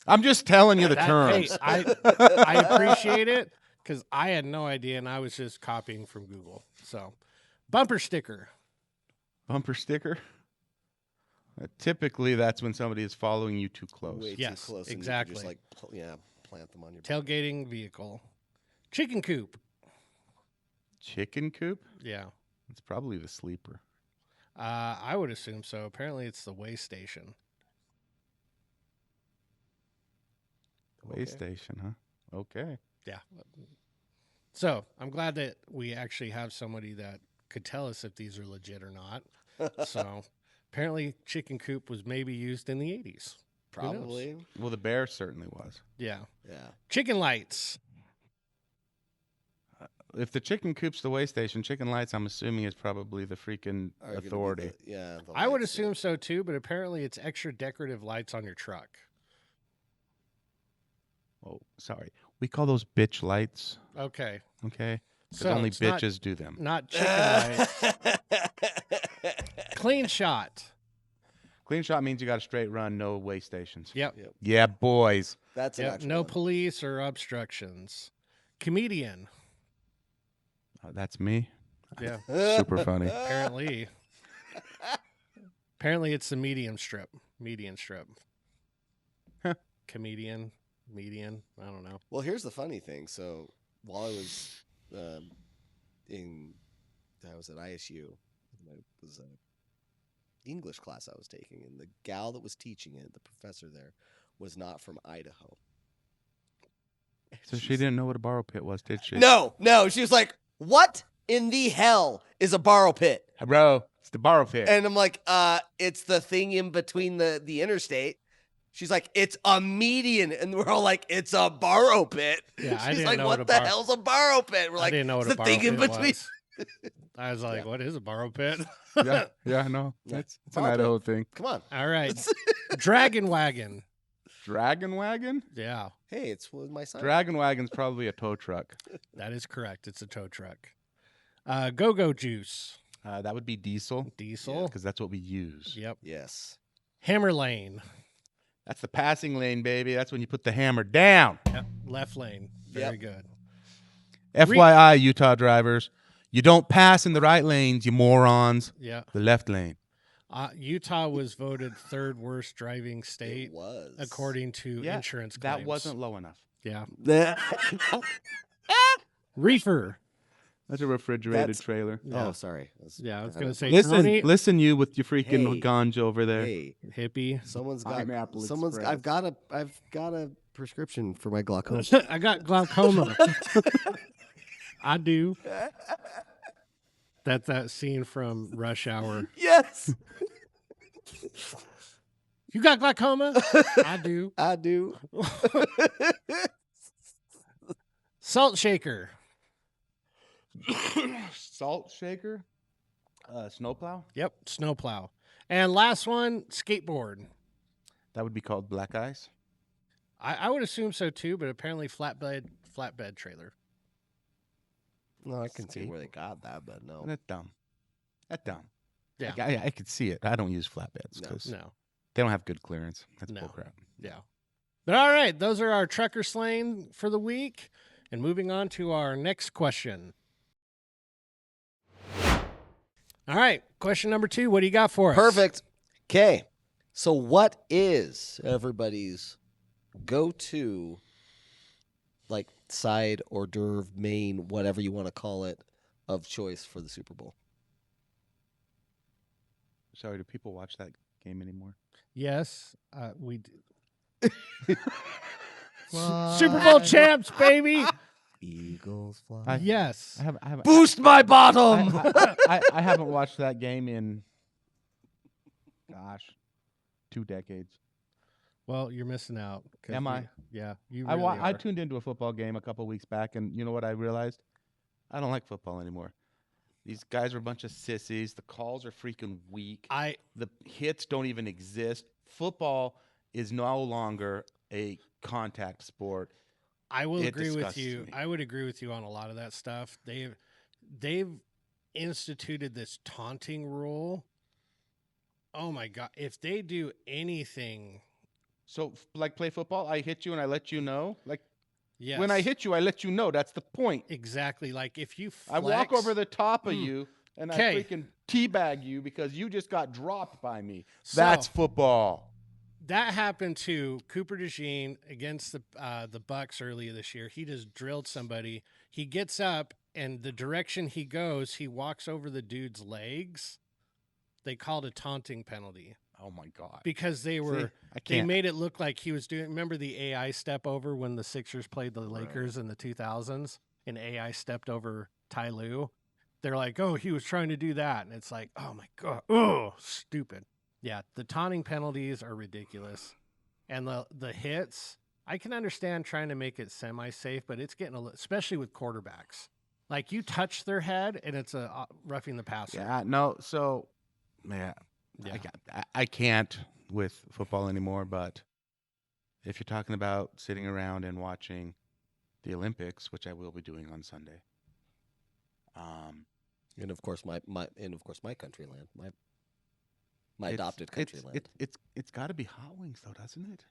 I'm just telling you the Hey, terms. I appreciate it because I had no idea and I was just copying from Google. So, bumper sticker. Bumper sticker? Typically, that's when somebody is following you too close. Way Yes, too close. And exactly. you can just plant them on your Tailgating vehicle. Chicken coop. Chicken coop? Yeah. It's probably the sleeper. I would assume so. Apparently, it's the way station. Way station, huh? Okay. Yeah. So I'm glad that we actually have somebody that could tell us if these are legit or not. So apparently, chicken coop was maybe used in the 80s. Probably. Well, the bear certainly was. Yeah. Yeah. Chicken lights. If the chicken coop's the way station, chicken lights, I'm assuming, is probably the freaking Are gonna be authority. the I would lights, assume so too, but apparently it's extra decorative lights on your truck. Oh, sorry. We call those bitch lights. Okay. Okay. Because So only it's not- bitches do them. Not chicken lights. Clean shot. Clean shot means you got a straight run, no way stations. Yep. Yeah, boys. That's an Yep. actual No one. police or obstructions. Comedian. That's me. Yeah. Super funny. Apparently. Apparently it's the medium strip. Median strip. Comedian. Median. I don't know. Well, here's the funny thing. So while I was I was at ISU. It was an English class I was taking, and the gal that was teaching it, the professor there, was not from Idaho. So she didn't know what a borrow pit was, did she? No. She was like, "What in the hell is a borrow pit?" Hey, bro, it's the borrow pit. And I'm like, it's the thing in between the interstate. She's like, it's a median. And we're all like, it's a borrow pit. Yeah, I She's didn't like, know what what the a hell's a borrow pit? We're I like, didn't know what it's a the borrow thing in pit between. was. I was like, Yeah. what is a borrow pit? yeah, I know. Yeah. It's an Borrow pit. Idaho thing. Come on. All right. Dragon wagon. Dragon wagon? Yeah, Hey, it's with my son. Dragon wagon's probably a tow truck. that is correct. It's a tow truck. Go-go juice. That would be diesel, Diesel. because that's what we use. Yep. Yes. Hammer lane. That's the passing lane, baby. That's when you put the hammer down. Yep. Left lane. Very good. FYI, Utah drivers, you don't pass in the right lanes, you morons. Yeah. The left lane. Utah was voted third worst driving state It was. according to insurance claims. That wasn't low enough. Yeah. That. Reefer. That's a refrigerated That's- trailer. Oh, sorry. Yeah, I was going to say Listen, Tony, listen, you with your freaking Hey. ganja over there. Hey, hippie. someone's got. Pineapple Someone's. Express. I've got a prescription for my glaucoma. I got glaucoma. I do. That's that scene from Rush Hour. Yes, You got glaucoma? I do. I do. Salt shaker. Salt shaker, snowplow. Yep. Snowplow. And last one, skateboard. That would be called black ice. I would assume so too, but apparently flatbed trailer. No, I can see where they got that, but no. That's dumb. That's dumb. Yeah. I could see it. I don't use flatbeds No. because No. they don't have good clearance. That's No. bullcrap. Yeah. But all right, those are our trucker slang for the week. And moving on to our next question. All right, question number 2. What do you got for us? Perfect. Okay. So, what is everybody's go-to, like, side hors d'oeuvre, main, whatever you want to call it, of choice for the Super Bowl? Sorry, do people watch that game anymore? Yes, we do. Super Bowl champs, baby. Eagles fly. Yes. I haven't. Boost my bottom. I haven't watched that game in, gosh, 2 decades. Well, you're missing out. 'Cause Am I? Yeah, you I really I are. tuned into a football game a couple weeks back, and you know what I realized? I don't like football anymore. These guys are a bunch of sissies. The calls are freaking weak. The hits don't even exist. Football is no longer a contact sport. I will It agree with disgusts you. me. I would agree with you on a lot of that stuff. They've instituted this taunting rule. Oh my god! If they do anything, So, like, play football, I hit you and I let you know. Like, yes, when I hit you, I let you know. That's the point. exactly, like if you I walk over the top of Mm. you and I 'Kay. freaking teabag you because you just got dropped by me. So- That's football. that happened to Cooper DeJean against the Bucks earlier this year. He just drilled somebody. He gets up, and the direction he goes, he walks over the dude's legs. They called a taunting penalty. Oh my God! Because they made it look like he was doing. Remember the AI step over when the Sixers played the Lakers in the 2000s, and AI stepped over Ty Lue. They're like, oh, he was trying to do that, and it's like, oh my God, oh, stupid. Yeah, the taunting penalties are ridiculous, and the hits. I can understand trying to make it semi-safe, but it's getting especially with quarterbacks. Like you touch their head, and it's a roughing the passer. Yeah, no. So, yeah. I can't with football anymore. But if you're talking about sitting around and watching the Olympics, which I will be doing on Sunday, and of course my country land, my adopted country land. It's got to be hot wings though, doesn't it?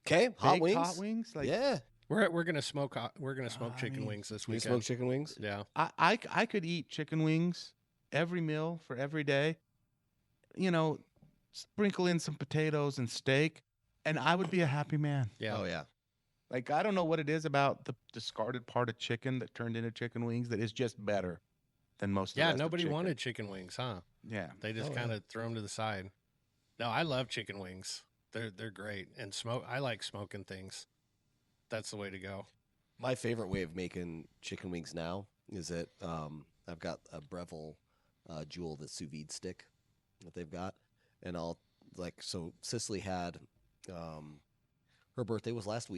Okay, hot wings, like yeah. We're gonna smoke. We're gonna smoke chicken wings this weekend. Smoke chicken wings. Yeah, I could eat chicken wings every meal for every day. You know, sprinkle in some potatoes and steak, and I would be a happy man. Yeah. Oh yeah. Like I don't know what it is about the discarded part of chicken that turned into chicken wings that is just better than most. Of the rest nobody of chicken. wanted chicken wings, huh? Yeah, they just kind of throw them to the side. No, I love chicken wings. They're great, and I like smoking things. That's the way to go. My favorite way of making chicken wings now is that I've got a Breville Jewel, the sous vide stick that they've got, and so Cicely had her birthday was last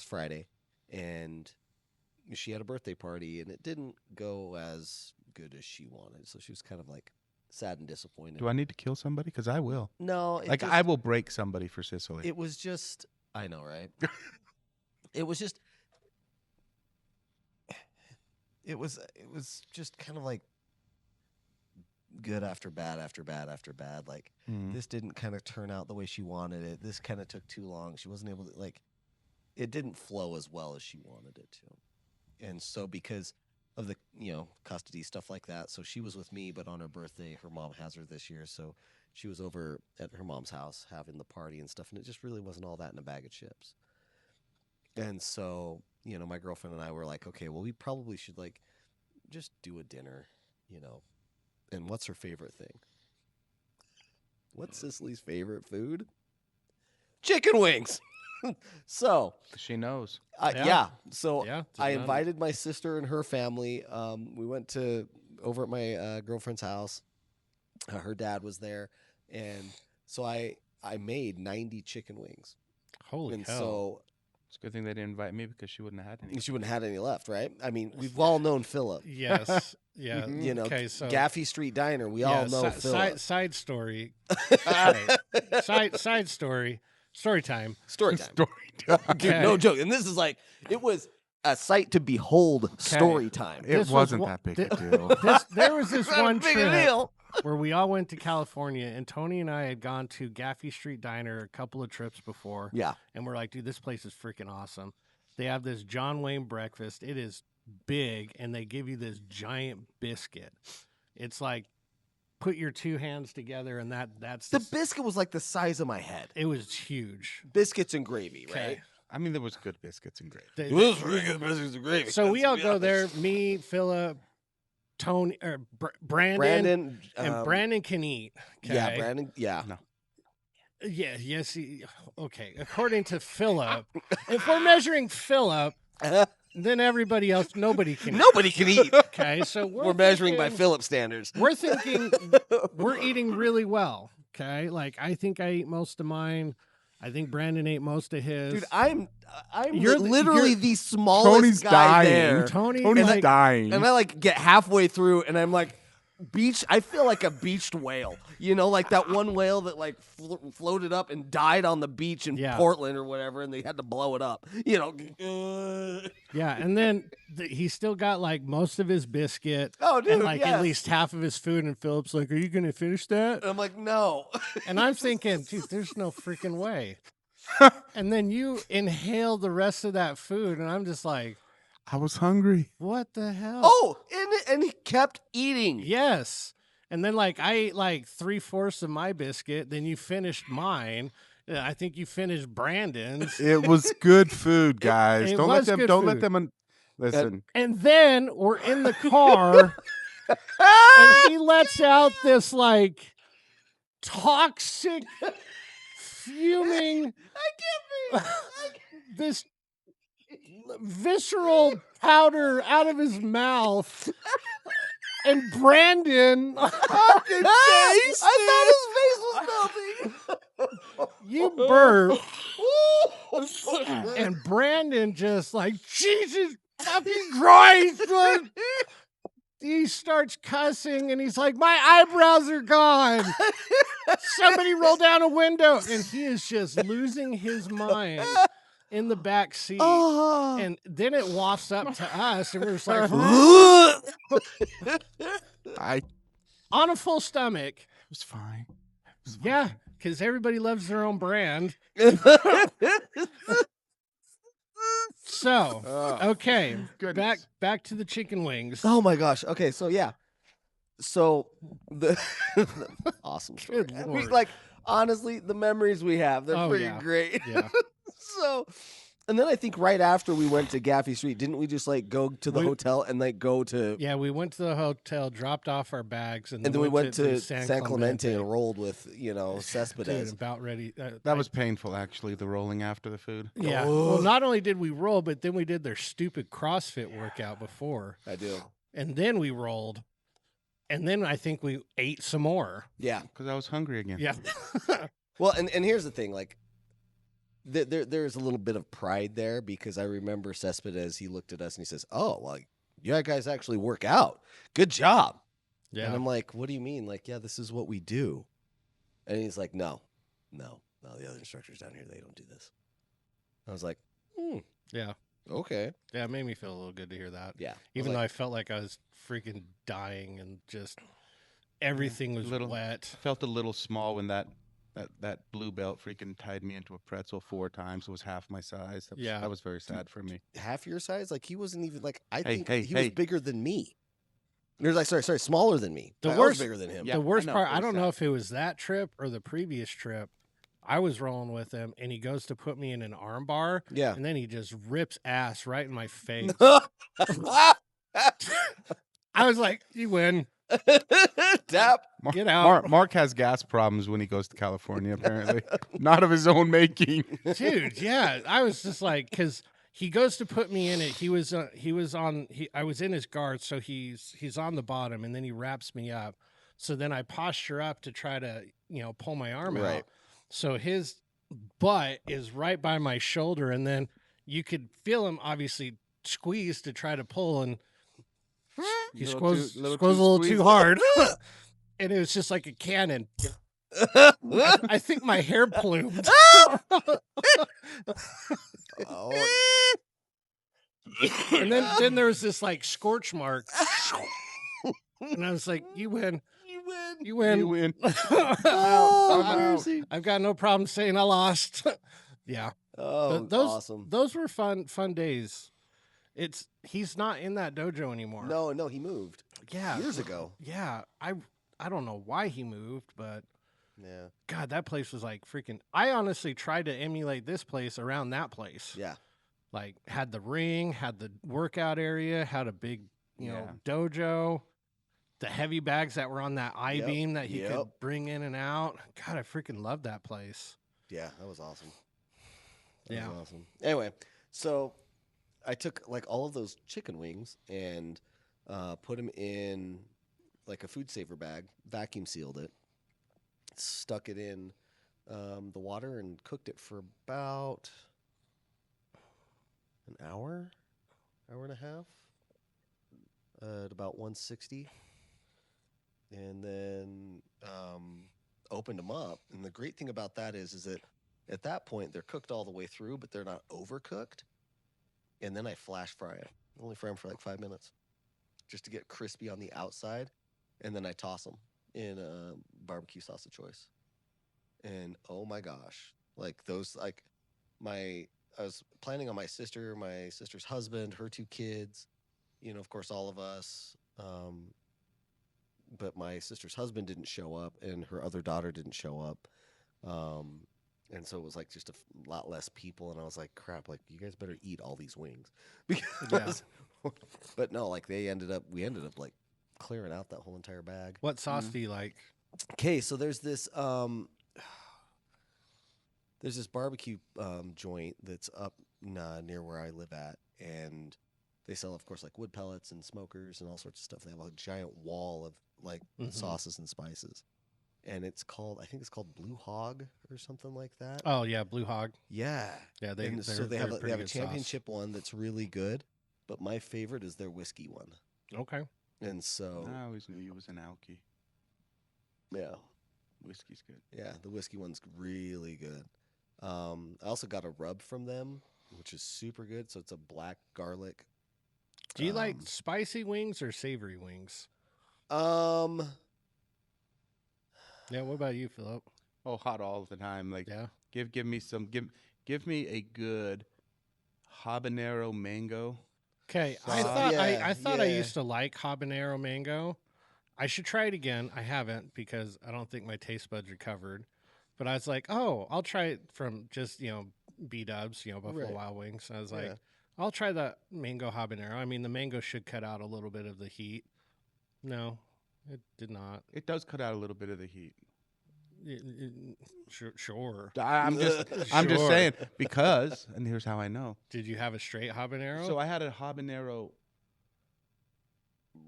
Friday, and she had a birthday party, and it didn't go as good as she wanted, so she was kind of like sad and disappointed. Do I need to kill somebody? Because I will. No, I will break somebody for Cicely. It was just, I know, right? It was just kind of like good after bad after bad after bad. Like this didn't kind of turn out the way she wanted it. This kind of took too long. She wasn't able to, like, it didn't flow as well as she wanted it to. And so because of the, custody stuff like that, so she was with me, but on her birthday, her mom has her this year, so she was over at her mom's house having the party and stuff, and it just really wasn't all that in a bag of chips. And so, my girlfriend and I were like, okay, well, we probably should, like, just do a dinner, And what's her favorite thing? What's Cicely's favorite food? Chicken wings. So she knows. Yeah. So I invited my sister and her family. We went over at my girlfriend's house. Her dad was there, and so I made 90 chicken wings. Holy hell! So it's a good thing they didn't invite me because she wouldn't have had any. She wouldn't have had any left, right? I mean, we've all known Philip. Yes. Yeah. Okay, so Gaffey Street Diner. We all know Philip. Side story. Side story. Story time. Story time. Dude, no joke. And this is like, it was a sight to behold. Story time. It wasn't that big a deal. There was this one trip where we all went to California, and Tony and I had gone to Gaffey Street Diner a couple of trips before. Yeah. And we're like, dude, this place is freaking awesome. They have this John Wayne breakfast. It is big, and they give you this giant biscuit. It's like, put your two hands together, and that's the biscuit was like the size of my head. It was huge. Biscuits and gravy, right? I mean, there was good biscuits and gravy. It was really good biscuits and gravy. So we all go there. Me, Philip, Tony, or Brandon, and Brandon can eat. Okay? Yeah, Brandon. Yeah. No. Yeah. Yes. Okay. According to Philip, if we're measuring Philip. Then everybody else, nobody can eat. Okay, so we're measuring by Philip standards. We're thinking we're eating really well. Okay, like I think I ate most of mine. I think Brandon ate most of his. Dude, you're literally the smallest Tony's guy dying. there. Tony's dying. And I like get halfway through, and I'm like, I feel like a beached whale. Like that one whale that like floated up and died on the beach in Portland or whatever, and they had to blow it up. Yeah, and then he still got like most of his biscuit. Oh, dude, and like at least half of his food. And Philip's like, "Are you going to finish that?" And I'm like, "No." And I'm thinking, dude, there's no freaking way. And then you inhale the rest of that food, and I'm just like, I was hungry. What the hell? Oh, and he kept eating. Yes. And then like I ate like 3/4 of my biscuit. Then you finished mine. Yeah, I think you finished Brandon's. It was good food, guys. It Don't was let them. good Don't let food. them. Listen. And then we're in the car, and he lets out this like toxic, fuming, this visceral powder out of his mouth. And Brandon, I thought his face was melting. you burp. And Brandon just like, Jesus fucking Christ. He starts cussing and he's like, my eyebrows are gone. Somebody roll down a window. And he is just losing his mind in the back seat. And then it wafts up to us and we're just like, on a full stomach. It was fine. Yeah, because everybody loves their own brand. So, okay, back to the chicken wings. Oh my gosh. Okay, so yeah. So the awesome story. Good We, Lord. like honestly, the memories we have, they're pretty great. Yeah. So and then I think right after we went to Gaffey Street, didn't we just like go to the hotel and like go to Yeah, we went to the hotel, dropped off our bags, and then we went to San San Clemente and rolled with, Dude, Cespedes. about ready. That was painful, actually. The rolling after the food. Yeah. Oh. Well, not only did we roll, but then we did their stupid CrossFit workout before. I do. And then we rolled. And then I think we ate some more. Yeah. Because I was hungry again. Yeah. Well, and here's the thing, like there's a little bit of pride there because I remember Cespedes, he looked at us and he says, "Oh, well, you guys actually work out. Good job." Yeah. And I'm like, "What do you mean?" Like, "Yeah, this is what we do." And he's like, No, the other instructors down here, they don't do this. I was like, Yeah. Okay. Yeah, it made me feel a little good to hear that. Yeah. Even though I felt like I was freaking dying and just everything was wet. Felt a little small when that blue belt freaking tied me into a pretzel 4 times. It was half my size. That was very sad for me. Half your size? Like he wasn't even like I Hey, think hey, he hey. was bigger than me. He was like, sorry, smaller than me. The I worst- was bigger than him. Yeah, The worst I know, part, it I was don't sad. know if it was that trip or the previous trip. I was rolling with him, and he goes to put me in an arm bar, Yeah. and then he just rips ass right in my face. I was like, "You win. Tap. Get out." Mark has gas problems when he goes to California, apparently. Not of his own making. Dude, yeah. I was just like, because he goes to put me in it. I was in his guard, so he's on the bottom, and then he wraps me up. So then I posture up to try to, pull my arm out. Right. So his butt is right by my shoulder, and then you could feel him obviously squeeze to try to pull, and he squeezed a little too hard. And it was just like a cannon. I think my hair plumed. Oh. And then there was this like scorch mark. And I was like, "You win. You win. You win. Oh, mercy. I've got no problem saying I lost." Yeah. Oh, Those awesome. Those were fun days. He's not in that dojo anymore. No, he moved. Yeah. Years ago. Yeah. I don't know why he moved, but Yeah. God, that place was like freaking. I honestly tried to emulate this place around that place. Yeah. Like had the ring, had the workout area, had a big, dojo, the heavy bags that were on that I-beam that he could bring in and out. God, I freaking loved that place. Yeah, that was awesome. That was awesome. Anyway, so I took like all of those chicken wings and put them in like a food saver bag, vacuum sealed it, stuck it in the water and cooked it for about an hour and a half at about 160. And then opened them up. And the great thing about that is that at that point they're cooked all the way through, but they're not overcooked. And then I flash fry it. I only fry them for like 5 minutes just to get crispy on the outside. And then I toss them in a barbecue sauce of choice. And oh my gosh, like those, like I was planning on my sister's husband, her 2 kids, of course, all of us. But my sister's husband didn't show up and her other daughter didn't show up. And so it was like just a lot less people, and I was like, crap, like you guys better eat all these wings. Because but no, like we ended up like clearing out that whole entire bag. What sauce do you like? Okay, so there's this barbecue joint that's up near where I live at, and they sell, of course, like wood pellets and smokers and all sorts of stuff. They have a giant wall of like sauces and spices. And I think it's called Blue Hog or something like that. Oh yeah, Blue Hog. Yeah, Yeah, they have a championship one that's really good, but my favorite is their whiskey one. Okay. And so I always knew you was an alky. Yeah, Whiskey's good. yeah, the whiskey one's really good. I also got a rub from them, which is super good. So it's a black garlic. Do you like spicy wings or savory wings? Yeah, what about you, Philip? Oh, hot all the time. Like, Yeah. give me some. Give me a good habanero mango. Okay, I thought I used to like habanero mango. I should try it again. I haven't because I don't think my taste buds recovered. But I was like, oh, I'll try it from just B-dubs, Buffalo Wild Wings. I was like, I'll try the mango habanero. I mean, the mango should cut out a little bit of the heat. No, it did not. It does cut out a little bit of the heat. Sure. I'm just saying because, and here's how I know. Did you have a straight habanero? So I had a habanero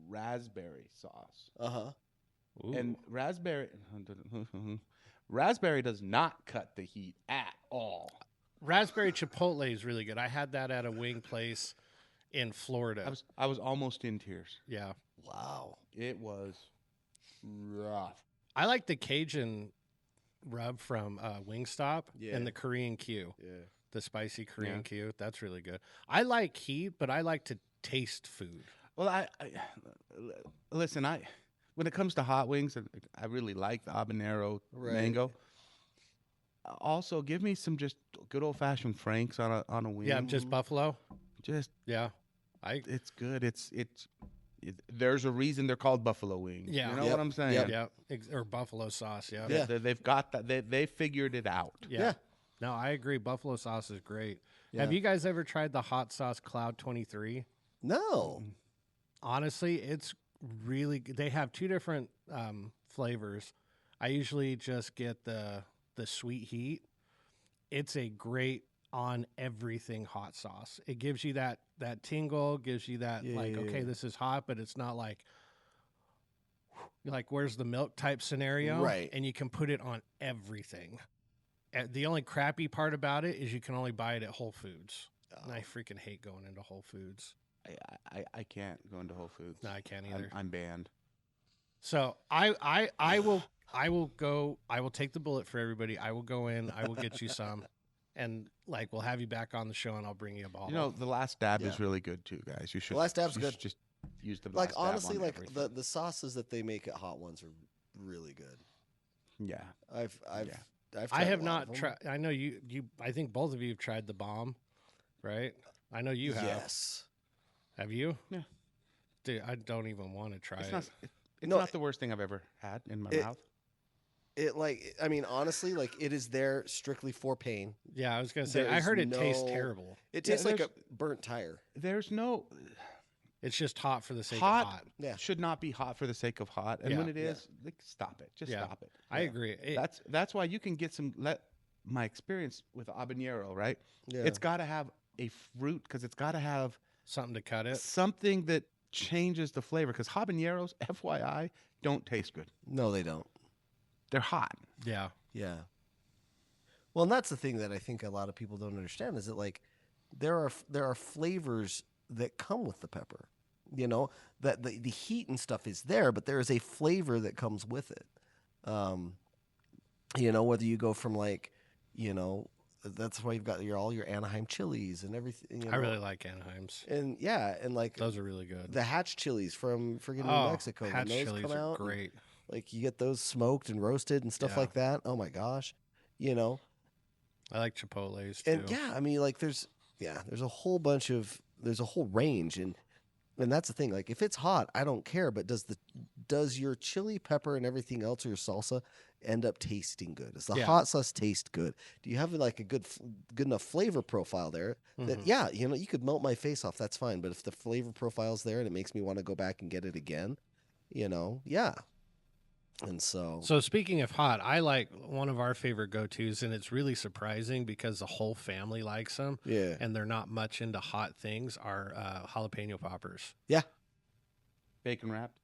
raspberry sauce. And raspberry does not cut the heat at all. Raspberry chipotle is really good. I had that at a wing place in Florida. I was almost in tears. Yeah. Wow. It was rough. I like the Cajun rub from Wingstop and the Korean Q. Yeah. The spicy Korean Q. That's really good. I like heat, but I like to taste food. Well, I listen, when it comes to hot wings, I really like the habanero mango. Also, give me some just good old fashioned Franks on a wing. Yeah, just buffalo. It's good. There's a reason they're called buffalo wings. Yeah, you know what I'm saying. Yeah, or buffalo sauce. Yeah, They've got that. They figured it out. Yeah. No, I agree. Buffalo sauce is great. Yeah. Have you guys ever tried the hot sauce Cloud 23? No. Honestly, it's really good. They have two different flavors. I usually just get the sweet heat. It's a great on everything hot sauce. It gives you that tingle, gives you that okay, this is hot, but it's not like where's the milk type scenario. Right. And you can put it on everything. The only crappy part about it is you can only buy it at Whole Foods. Oh. And I freaking hate going into Whole Foods. I can't go into Whole Foods. No, I can't either. I'm banned. So I will go. I will take the bullet for everybody. I will go in. I will get you some, and we'll have you back on the show, and I'll bring you a bottle. The last dab is really good too, guys. You should. The last dab's good. Just use the last honestly, dab on the sauces that they make at Hot Ones are really good. Yeah, I have not tried. I know you. I think both of you have tried the bomb, right? I know you have. Yes. Have you? Yeah. Dude, I don't even want to try it. It's not the worst thing I've ever had in my mouth. Honestly, it is there strictly for pain. Yeah, I was going to say, I heard it tastes terrible. It tastes like a burnt tire. It's just hot for the sake of hot. Yeah. Should not be hot for the sake of hot. And when it is, stop it. Just stop it. I agree. That's why you can get my experience with habanero, right? Yeah. It's got to have a fruit because it's got to have something to cut it. Something that changes the flavor because habaneros, FYI, don't taste good. No, they don't. They're hot. Yeah. Yeah. Well, and that's the thing that I think a lot of people don't understand is that there are flavors that come with the pepper. That the heat and stuff is there, but there is a flavor that comes with it. Whether you go from that's why you've got all your Anaheim chilies and everything. I really like Anaheim's. And those are really good. The Hatch chilies from friggin' New Mexico. Hatch those chilies come out, are great. You get those smoked and roasted and stuff like that. Oh my gosh. I like Chipotle's too. And there's a whole there's a whole range and that's the thing. If it's hot, I don't care, but does does your chili pepper and everything else or your salsa end up tasting good? Does the Yeah. hot sauce taste good? Do you have like a good enough flavor profile there that you could melt my face off, that's fine, but if the flavor profile's there and it makes me want to go back and get it again, yeah. And so speaking of hot, I like one of our favorite go-tos, and it's really surprising because the whole family likes them. Yeah. And they're not much into hot things, are jalapeno poppers. Yeah. Bacon wrapped.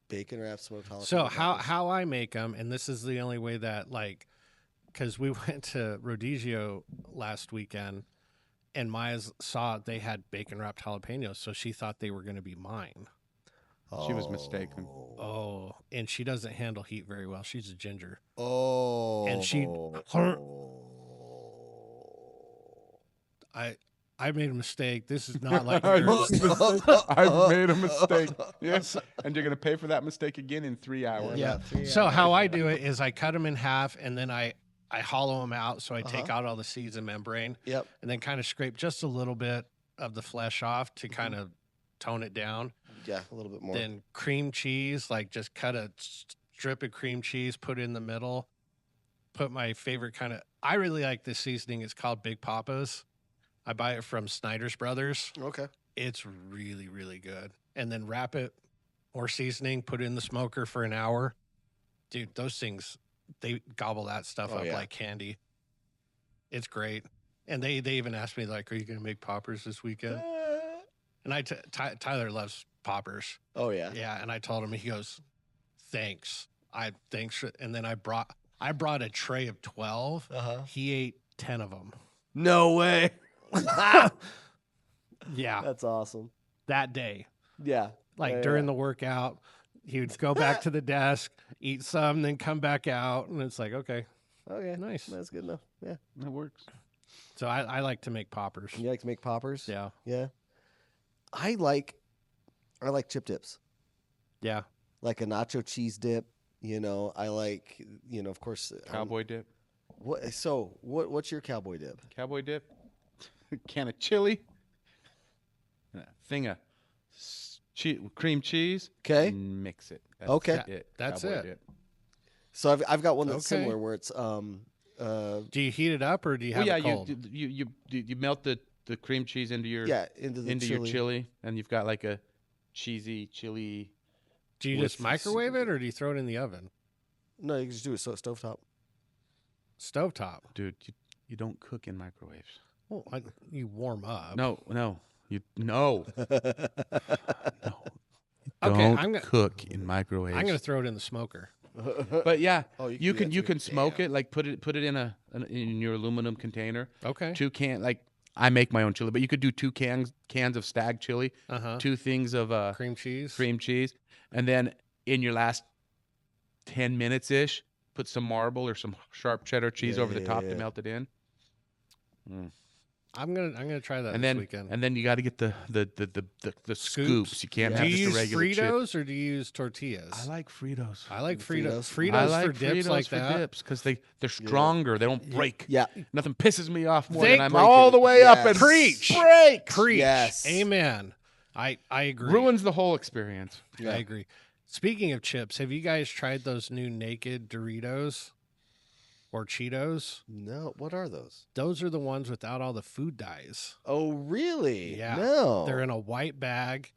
Bacon wrapped smoked jalapeno So peppers. how I make them, and this is the only way that, like, because we went to Rodizio last weekend, and Maya saw they had bacon wrapped jalapenos, so she thought they were going to be mine. She was mistaken. Oh, and she doesn't handle heat very well. She's a ginger. Oh. And I made a mistake. This is not like I yours. made a mistake. Yes, and you're gonna pay for that mistake again in 3 hours. Yeah. So how I do it is I cut them in half, and then I hollow them out. So I take out all the seeds and membrane. Yep. And then kind of scrape just a little bit of the flesh off to kind of tone it down. Yeah, a little bit more. Then cream cheese, like just cut a strip of cream cheese, put it in the middle. Put my favorite I really like this seasoning. It's called Big Papa's. I buy it from Snyder's Brothers. Okay. It's really, really good. And then wrap it, more seasoning, put it in the smoker for an hour. Dude, those things, they gobble that stuff up like candy. It's great. And they even asked me, like, are you going to make poppers this weekend? And Tyler loves poppers. Oh, yeah. Yeah, and I told him, he goes, thanks. And then I brought a tray of 12. He ate 10 of them. No way. Yeah. That's awesome. That day. Yeah. Like during the workout, he would go back to the desk, eat some, then come back out. And it's like, okay, nice. That's good enough. Yeah. That works. So I like to make poppers. You like to make poppers? Yeah. Yeah. I like chip dips. Yeah. Like a nacho cheese dip. I like, of course. Cowboy dip. What's your cowboy dip? Cowboy dip. Can of chili. A thing of cream cheese. Okay. And mix it. That's Okay. it. That's Cowboy it. Dip. So I've got one that's Okay. similar where it's Do you heat it up or do you have it cold? You melt the cream cheese into your into your chili, and you've got like a cheesy chili. Do you just microwave it or do you throw it in the oven? No, you can just do it stovetop. Stovetop. Dude, you don't cook in microwaves. Well, you warm up. No. No. Okay, Don't cook in microwaves. I'm going to throw it in the smoker. But yeah, Oh, you can do that can too. smoke it, like put it in in your aluminum container. Okay. I make my own chili, but you could do 2 cans of stag chili, 2 things of Cream cheese. cream cheese, and then in your last 10 minutes ish, put some marble or some sharp cheddar cheese over the top to melt it in. I'm gonna try that And this then weekend. and then you got to get the scoops. You can't Do have you just a use regular chip. Fritos or do you use tortillas? I like Fritos. I like Fritos. Fritos. Fritos I like for dips Fritos like for that. dips because they're stronger. They don't break. Yeah. Nothing pisses me off more Thank than I'm you. all the way up Yes. and Preach. breaks. Preach. Yes. Amen. I agree. Ruins the whole experience. Yeah. I agree. Speaking of chips, have you guys tried those new naked Doritos or Cheetos? No, what are those? Those are the ones without all the food dyes. Oh, really? Yeah. No. They're in a white bag.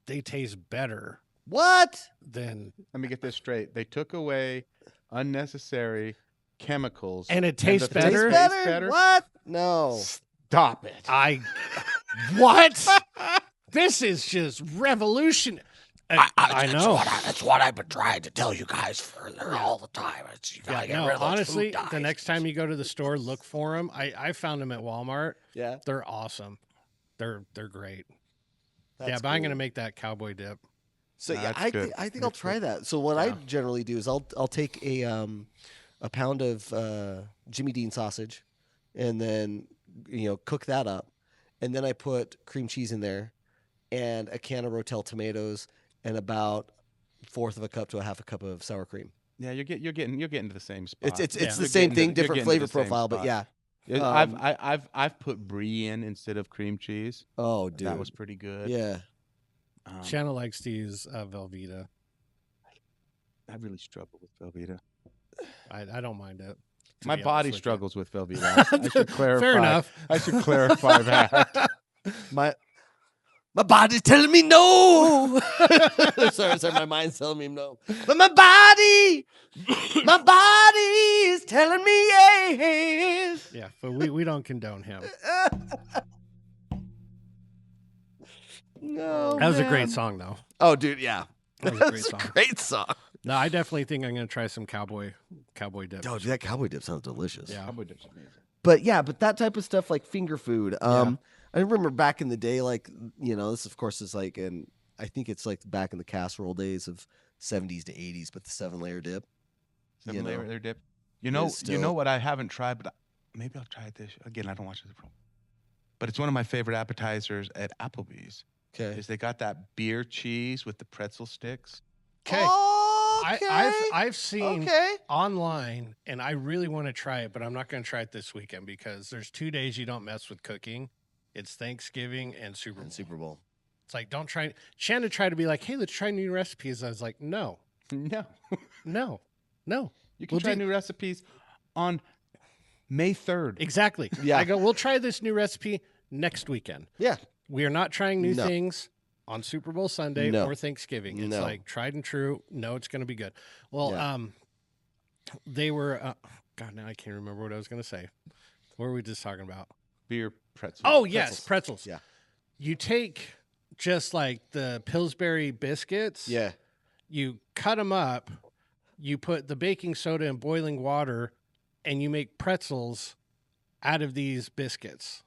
They taste better What? than, Let me get this straight. They took away unnecessary chemicals. and it tastes the better. taste better? What? No. Stop it. What? This is just revolution. I know. That's what I've been trying to tell you guys for all the time. You gotta get rid of those honestly, food dyes. the next time you go to the store, look for them. I found them at Walmart. Yeah. They're awesome. They're great. That's but I'm cool. gonna make that cowboy dip. So Nah, yeah, that's good. I think I'll try that. So what I generally do is I'll take a pound of Jimmy Dean sausage, and then cook that up, and then I put cream cheese in there, and a can of Rotel tomatoes, and about 1/4 of a cup to a 1/2 a cup of sour cream. Yeah, you're getting to the same spot. It's Yeah. the You're same getting thing, you're different getting to flavor the same profile, but spot. yeah. I've put brie in instead of cream cheese. Oh, dude, That was pretty good. yeah. Shanna likes to use Velveeta. I really struggle with Velveeta. I don't mind it. My body struggles with Velveeta. I should clarify. Fair enough. I should clarify that. My body's telling me no. sorry, my mind's telling me no. But my body is telling me yes. Yeah, but we don't condone him. No, That was a man. great song, though. Oh, dude, yeah. That was a great That's a song. great song. No, I definitely think I'm going to try some cowboy dip. Oh, dude, that cowboy dip sounds delicious. Yeah. Cowboy dip's amazing. But yeah, that type of stuff like finger food. Yeah. I remember back in the day, like, this of course is like, I think it's like back in the casserole days of 70s to 80s, but the 7-layer dip. 7-layer dip. You It's know still- what I haven't tried, but maybe I'll try it this. Again, I don't watch this program. But it's one of my favorite appetizers at Applebee's. Okay. Is they got that beer cheese with the pretzel sticks. Okay. I've seen Okay. online, and I really want to try it, but I'm not going to try it this weekend because there's 2 days you don't mess with cooking. It's Thanksgiving and Super Bowl. And Super Bowl. It's like, don't try. Shannon tried to be like, hey, let's try new recipes. I was like, no. No. You can We'll try do- new recipes on May 3rd. Exactly. Yeah. I go, we'll try this new recipe next weekend. Yeah. We are not trying new No. things on Super Bowl Sunday No. or Thanksgiving. It's No. like tried and true. No, it's going to be good. Well, Yeah. they were, God, now I can't remember what I was going to say. What were we just talking about? Beer pretzel. Oh, yes, pretzels. Yeah. You take just like the Pillsbury biscuits. Yeah. You cut them up. You put the baking soda in boiling water, and you make pretzels out of these biscuits.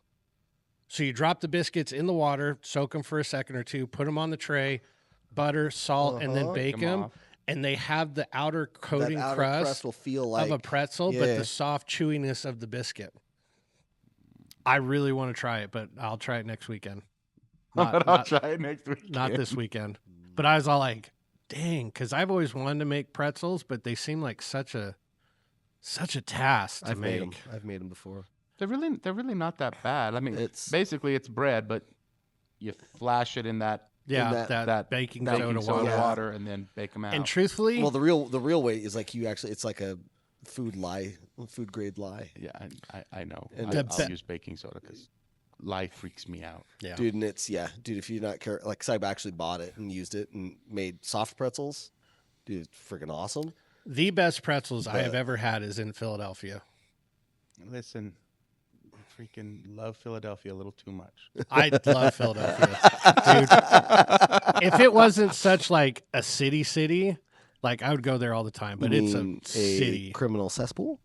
So you drop the biscuits in the water, soak them for a second or two, put them on the tray, butter, salt, and then Uh-huh. bake Take 'em them. off. And they have the outer coating that outer crust will feel like of a pretzel, but yeah. the soft chewiness of the biscuit. I really want to try it, but I'll try it next weekend. But I'll try it next week. Not this weekend. But I was all like, dang, because I've always wanted to make pretzels, but they seem like such a task to I've made make. them. I've made them before. They're really not that bad. I mean, It's- basically it's bread, but you flash it in that Yeah, that- that baking baking soda soda water. water and then bake them out. And truthfully, Well, the real way is like it's like a food grade lye. yeah, I know. And I'll use baking soda because lye freaks me out. yeah. Dude, and dude, if you're not careful, like, 'cause I've actually bought it and used it and made soft pretzels. Dude, it's freaking awesome. The best pretzels I have But- ever had is in Philadelphia. Listen, I freaking love Philadelphia a little too much. I love Philadelphia. Dude, if it wasn't such like a city, like I would go there all the time, but You it's a mean city. criminal cesspool.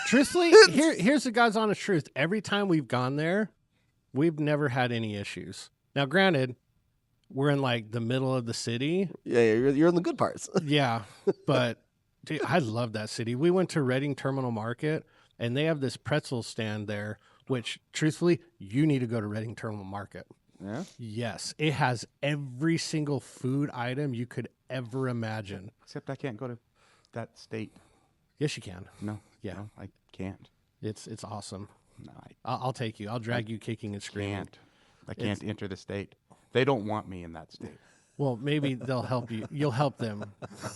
Truthfully, here's the God's honest truth. Every time we've gone there, we've never had any issues. Now, granted, we're in like the middle of the city. Yeah, you're in the good parts. Yeah, but dude, I love that city. We went to Reading Terminal Market, and they have this pretzel stand there, which truthfully, you need to go to Reading Terminal Market. Yeah. Yes, it has every single food item you could ever imagine. Except I can't go to that state. Yes, you can. No. Yeah. no, I can't. It's awesome. No, I I'll take you. I'll drag you kicking and screaming. can't. I can't enter the state. They don't want me in that state. Well, maybe they'll help you. You'll help them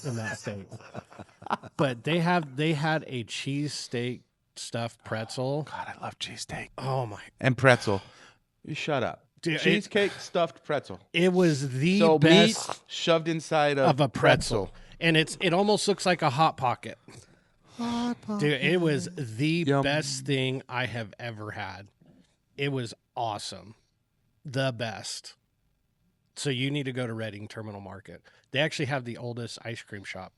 in that state. But they had a cheesesteak stuffed pretzel. God, I love cheesesteak. Oh my! And pretzel. You shut up. Dude, Cheesecake stuffed pretzel. It was the So best meat shoved inside of a pretzel, and it almost looks like a hot pocket. Dude, it was the Yum. best thing I have ever had. It was awesome, the best. So you need to go to Reading Terminal Market. They actually have the oldest ice cream shop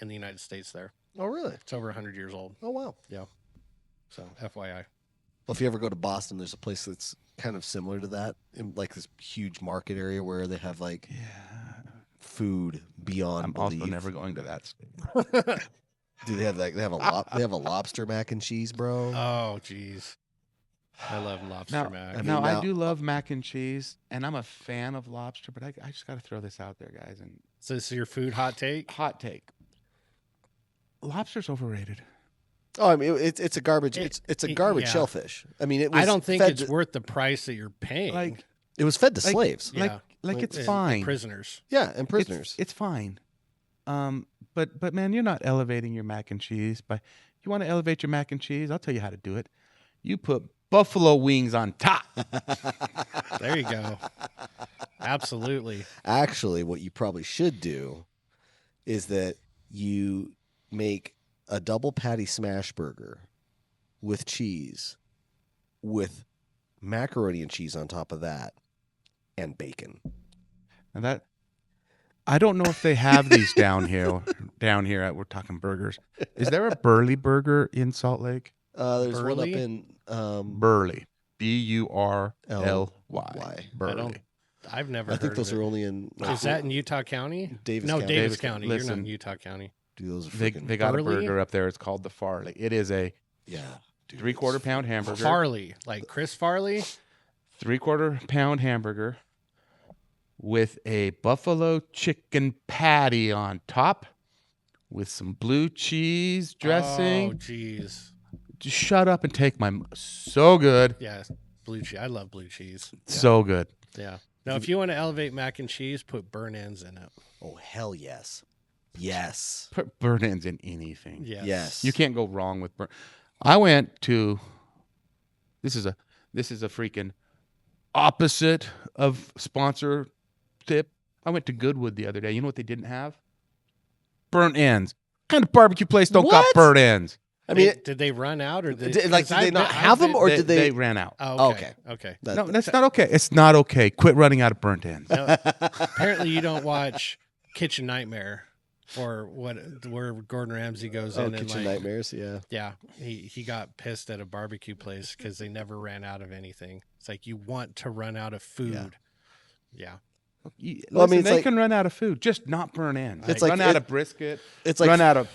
in the United States there. Oh, really? It's over 100 years old. Oh, wow. So FYI. Well, if you ever go to Boston, there's a place that's kind of similar to that, in like this huge market area where they have like food beyond I'm belief. also never going to that state. Dude, they have a lobster mac and cheese, bro. Oh, jeez. I love lobster Now, mac. I mean, now, I now- do love mac and cheese, and I'm a fan of lobster, but I just got to throw this out there, guys. And So this is your food hot take? hot take: lobster's overrated. Oh, I mean, it's a garbage. It- It's a garbage yeah. shellfish. I mean, it was I don't think fed it's to- worth the price that you're paying. Like It was fed to slaves. Yeah. Like it's And fine. prisoners. Yeah, and prisoners. It's fine. But man, you're not elevating your mac and cheese. You want to elevate your mac and cheese? I'll tell you how to do it. You put buffalo wings on top. There you go. Absolutely. Actually, what you probably should do is that you make a double patty smash burger with cheese, with macaroni and cheese on top of that, and bacon. And that, I don't know if they have these down here. We're talking burgers. Is there a Burley burger in Salt Lake? There's Burley? one up in Burley. Burly. Burley. I've never I heard think those of are it. only in Is that in Utah County? Davis No, County. Davis Davis County. County. You're not Listen. in Utah County. Dude, those are They freaking got a Burley? burger up there. It's called the Farley. It is a yeah. Dude, 3/4 pound hamburger. Farley, like Chris Farley. 3/4 pound hamburger with a buffalo chicken patty on top with some blue cheese dressing. Oh, jeez. Just shut up and take my so good. Yeah, blue cheese. I love blue cheese. So good. Yeah. Now, if you want to elevate mac and cheese, put burnt ends in it. Oh, hell yes. Yes. Put burnt ends in anything. Yes. Yes. You can't go wrong with burnt. I went to this is a freaking opposite of sponsor tip. I went to Goodwood the other day. You know what they didn't have? Burnt ends. What kind of barbecue place don't got What? burnt ends? I mean, Did they run out or did they not have them, or did They ran out. Oh, Okay. Okay. that- No, that's not okay. It's not okay. Quit running out of burnt ends. No, apparently, you don't watch Kitchen Nightmare or where Gordon Ramsay goes in and Kitchen like, Nightmares, yeah. yeah, he got pissed at a barbecue place because they never ran out of anything. It's like you want to run out of food. Yeah. Well, I mean, it's they like- can run out of food, just not burnt ends. It's run like- out of brisket. It's like run out of.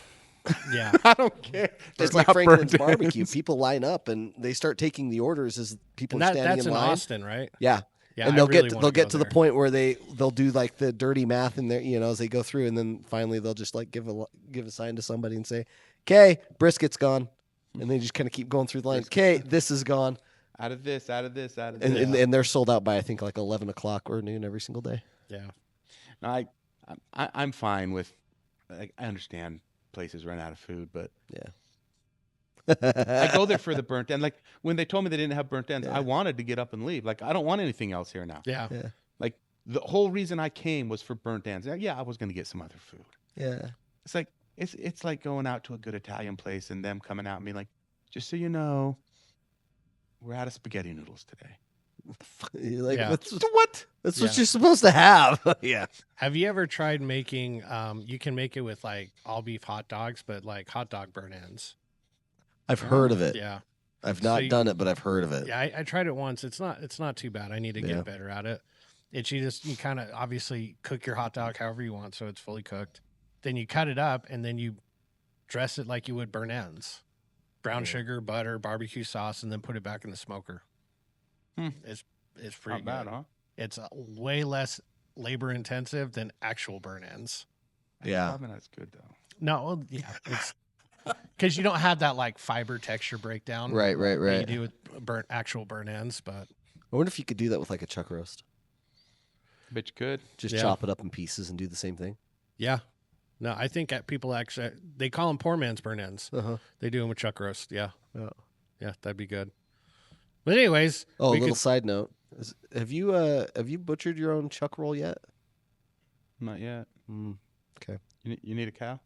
Yeah. I don't care. It's Just like not Franklin's burnt barbecue. ends. People line up and they start taking the orders as people And are standing that's in in line. Austin, right? Yeah. Yeah. And I they'll really get wanna go to the there. point where they'll do like the dirty math in there, as they go through, and then finally they'll just like give a sign to somebody and say, "Okay, brisket's gone," and they just kind of keep going through the line. "Okay, this is gone," Out of this, out of this, out of and, this. and they're sold out by I think like 11 o'clock or noon every single day. Yeah. No, I'm fine with. I understand places run out of food, but Yeah. I go there for the burnt end. Like when they told me they didn't have burnt ends, Yeah. I wanted to get up and leave. Like I don't want anything else here now. Yeah. Yeah. Like the whole reason I came was for burnt ends. Yeah, I was going to get some other food. Yeah. It's like it's like going out to a good Italian place and them coming out and being like, just so you know, we're out of spaghetti noodles today. You're like, Yeah. what? That's Yeah. what you're supposed to have. Yeah. Have you ever tried making? You can make it with like all beef hot dogs, but like hot dog burnt ends. I've heard of it. Yeah. I've So not you- done it, but I've heard of it. Yeah, I tried it once. It's not too bad. I need to Yeah. get better at it. You kind of obviously cook your hot dog however you want, so it's fully cooked. Then you cut it up and then you dress it like you would burnt ends. Brown sugar, butter, barbecue sauce, and then put it back in the smoker. It's pretty Not bad, good. huh? It's way less labor intensive than actual burnt ends. Yeah. I mean, that's good though. No, well, yeah, it's because you don't have that like fiber texture breakdown. Right. that you do with actual burnt ends, but I wonder if you could do that with like a chuck roast. Bet you could. Just Yeah. chop it up in pieces and do the same thing. yeah. No, I think people actually they call them poor man's burnt ends. Uh-huh. They do them with chuck roast. Yeah, Yeah. yeah, that'd be good. But anyways, Oh, a we little could- side note. Have you butchered your own chuck roll yet? Not yet. Okay. You need a cow?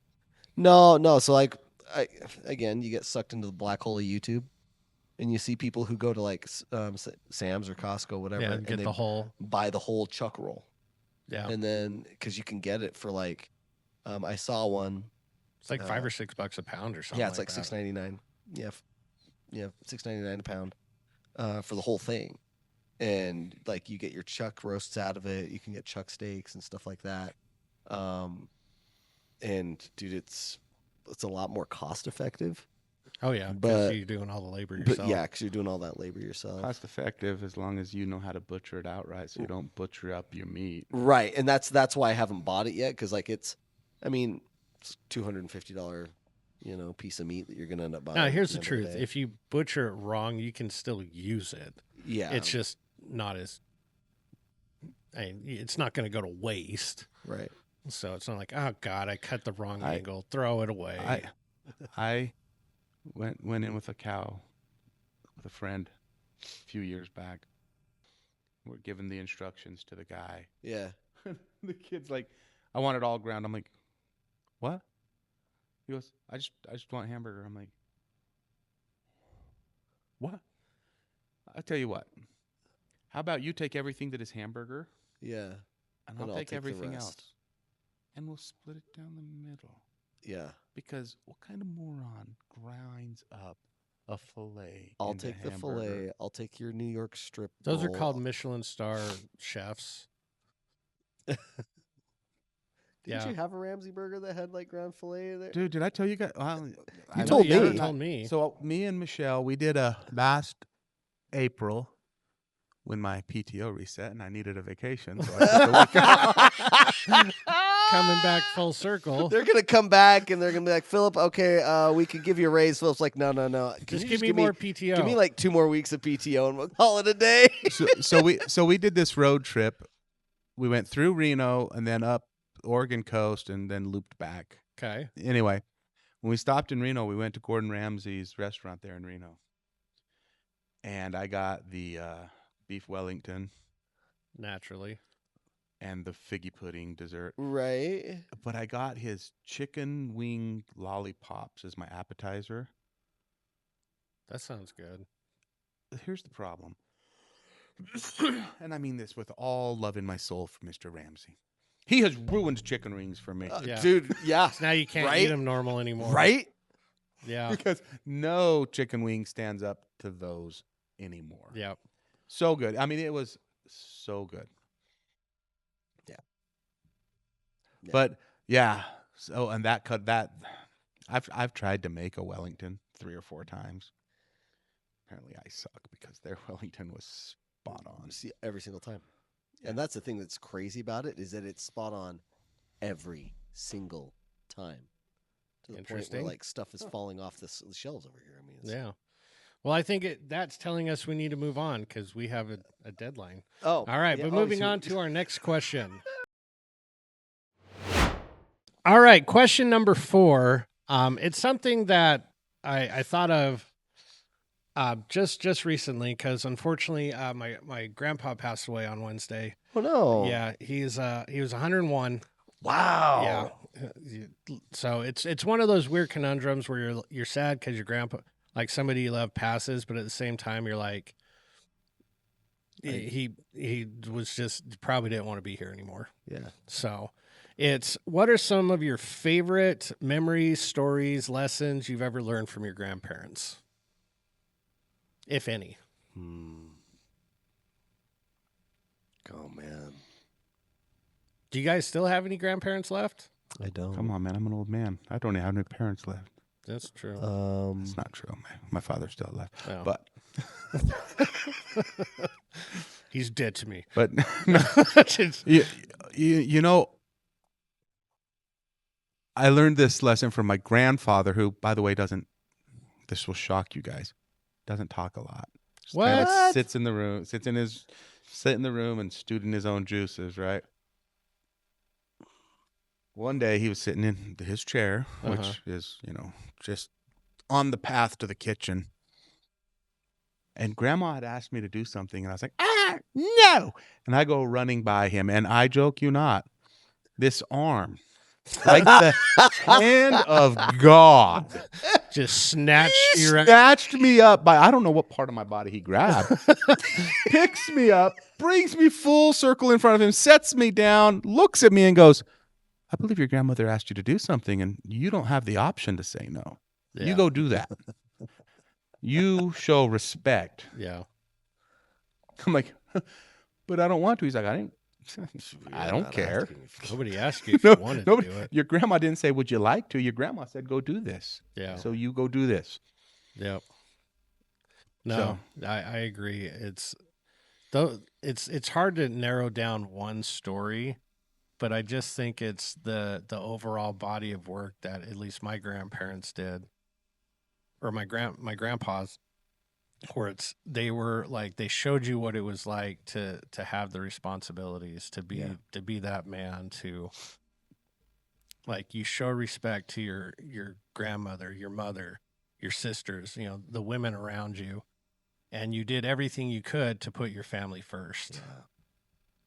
No. So like, again, you get sucked into the black hole of YouTube, and you see people who go to like Sam's or Costco, whatever, yeah, and get they the whole buy the whole chuck roll, yeah. and then because you can get it for like, I saw one. It's like $5 or $6 a pound or something. Yeah, it's like that. $6.99. Yeah, $6.99 a pound for the whole thing, and like you get your chuck roasts out of it. You can get chuck steaks and stuff like that. And dude, it's a lot more cost effective. Oh yeah, but- because you're doing all the labor yourself. But yeah, because you're doing all that labor yourself. Cost effective as long as you know how to butcher it outright, so you don't butcher up your meat. Right, and that's why I haven't bought it yet, because like it's $250 piece of meat that you're gonna end up buying. Now here's at the end of truth: day. if you butcher it wrong, you can still use it. Yeah, It's just not as it's not going to go to waste. Right. So it's not like, oh God, I cut the wrong angle, throw it away. I went in with a cow with a friend a few years back. We're giving the instructions to the guy. Yeah. The kid's like, I want it all ground. I'm like, what? He goes, I just want hamburger. I'm like, what? I'll tell you what. How about you take everything that is hamburger? Yeah. And I'll take the everything rest. else. And we'll split it down the middle. Yeah. Because what kind of moron grinds up a fillet? I'll into take the hamburger? fillet. I'll take your New York strip. Those are roll. called Michelin star chefs. Didn't you have a Ramsay burger that had like ground fillet in there? Dude, did I tell you guys? Well, You told You me. told me. So me and Michelle, we did a last April when my PTO reset and I needed a vacation. So I took a week. Coming back full circle. They're gonna come back and they're gonna be like, Philip, okay, we can give you a raise. Philip's like, no. Just give me more PTO. Give me like 2 more weeks of PTO and we'll call it a day. so we did this road trip. We went through Reno and then up Oregon coast and then looped back. Okay. Anyway, when we stopped in Reno, we went to Gordon Ramsay's restaurant there in Reno. And I got the beef Wellington Naturally. and the figgy pudding dessert. Right. But I got his chicken wing lollipops as my appetizer. That sounds good. Here's the problem. And I mean this with all love in my soul for Mr. Ramsay. He has ruined chicken wings for me. Yeah. Dude, yeah. So now you can't Right? eat them normal anymore. Right? Yeah. Because no chicken wing stands up to those anymore. Yeah. So good. I mean, it was so good. Yeah. But yeah. So and that I've tried to make a Wellington 3 or 4 times. Apparently I suck because their Wellington was spot on. See, every single time. And that's the thing that's crazy about it is that it's spot on every single time. To the point where Interesting. like stuff is falling off the shelves over here. I mean, it's, Yeah. Well, I think that's telling us we need to move on because we have a deadline. Oh. All right, yeah, but moving so- on to our next question. All right, question number 4. It's something that I thought of just recently because unfortunately my grandpa passed away on Wednesday. Oh no. Yeah, he was 101. Wow. Yeah. So it's one of those weird conundrums where you're sad because your grandpa, like somebody you love, passes, but at the same time you're like, he was just probably didn't want to be here anymore. Yeah. So it's what are some of your favorite memories, stories, lessons you've ever learned from your grandparents, if any? Oh man. Do you guys still have any grandparents left? I don't. Come on, man. I'm an old man. I don't have any parents left. That's true. It's not true. My father's still alive. Oh. But He's dead to me. but Just- you know, I learned this lesson from my grandfather, who, by the way, this will shock you guys, doesn't talk a lot. Just kinda What? sits in the room and stewed in his own juices, right? One day he was sitting in his chair, which is, just on the path to the kitchen. And Grandma had asked me to do something, and I was like, no. And I go running by him, and I joke you not, this arm, like the hand of God, just snatched your snatched me up by, I don't know what part of my body he grabbed, picks me up, brings me full circle in front of him, sets me down, looks at me and goes, I believe your grandmother asked you to do something and you don't have the option to say no. Yeah. You go do that. You show respect. Yeah. I'm like, but I don't want to. He's like, I don't care. Nobody asked you if you wanted to do it. Your grandma didn't say, would you like to? Your grandma said, go do this. Yeah. So you go do this. Yep. No, I agree. It's hard to narrow down one story, but I just think it's the overall body of work that at least my grandparents did, or my grandpa's, where they were like, they showed you what it was like to have the responsibilities, to be that man, to like, you show respect to your grandmother, your mother, your sisters, the women around you, and you did everything you could to put your family first.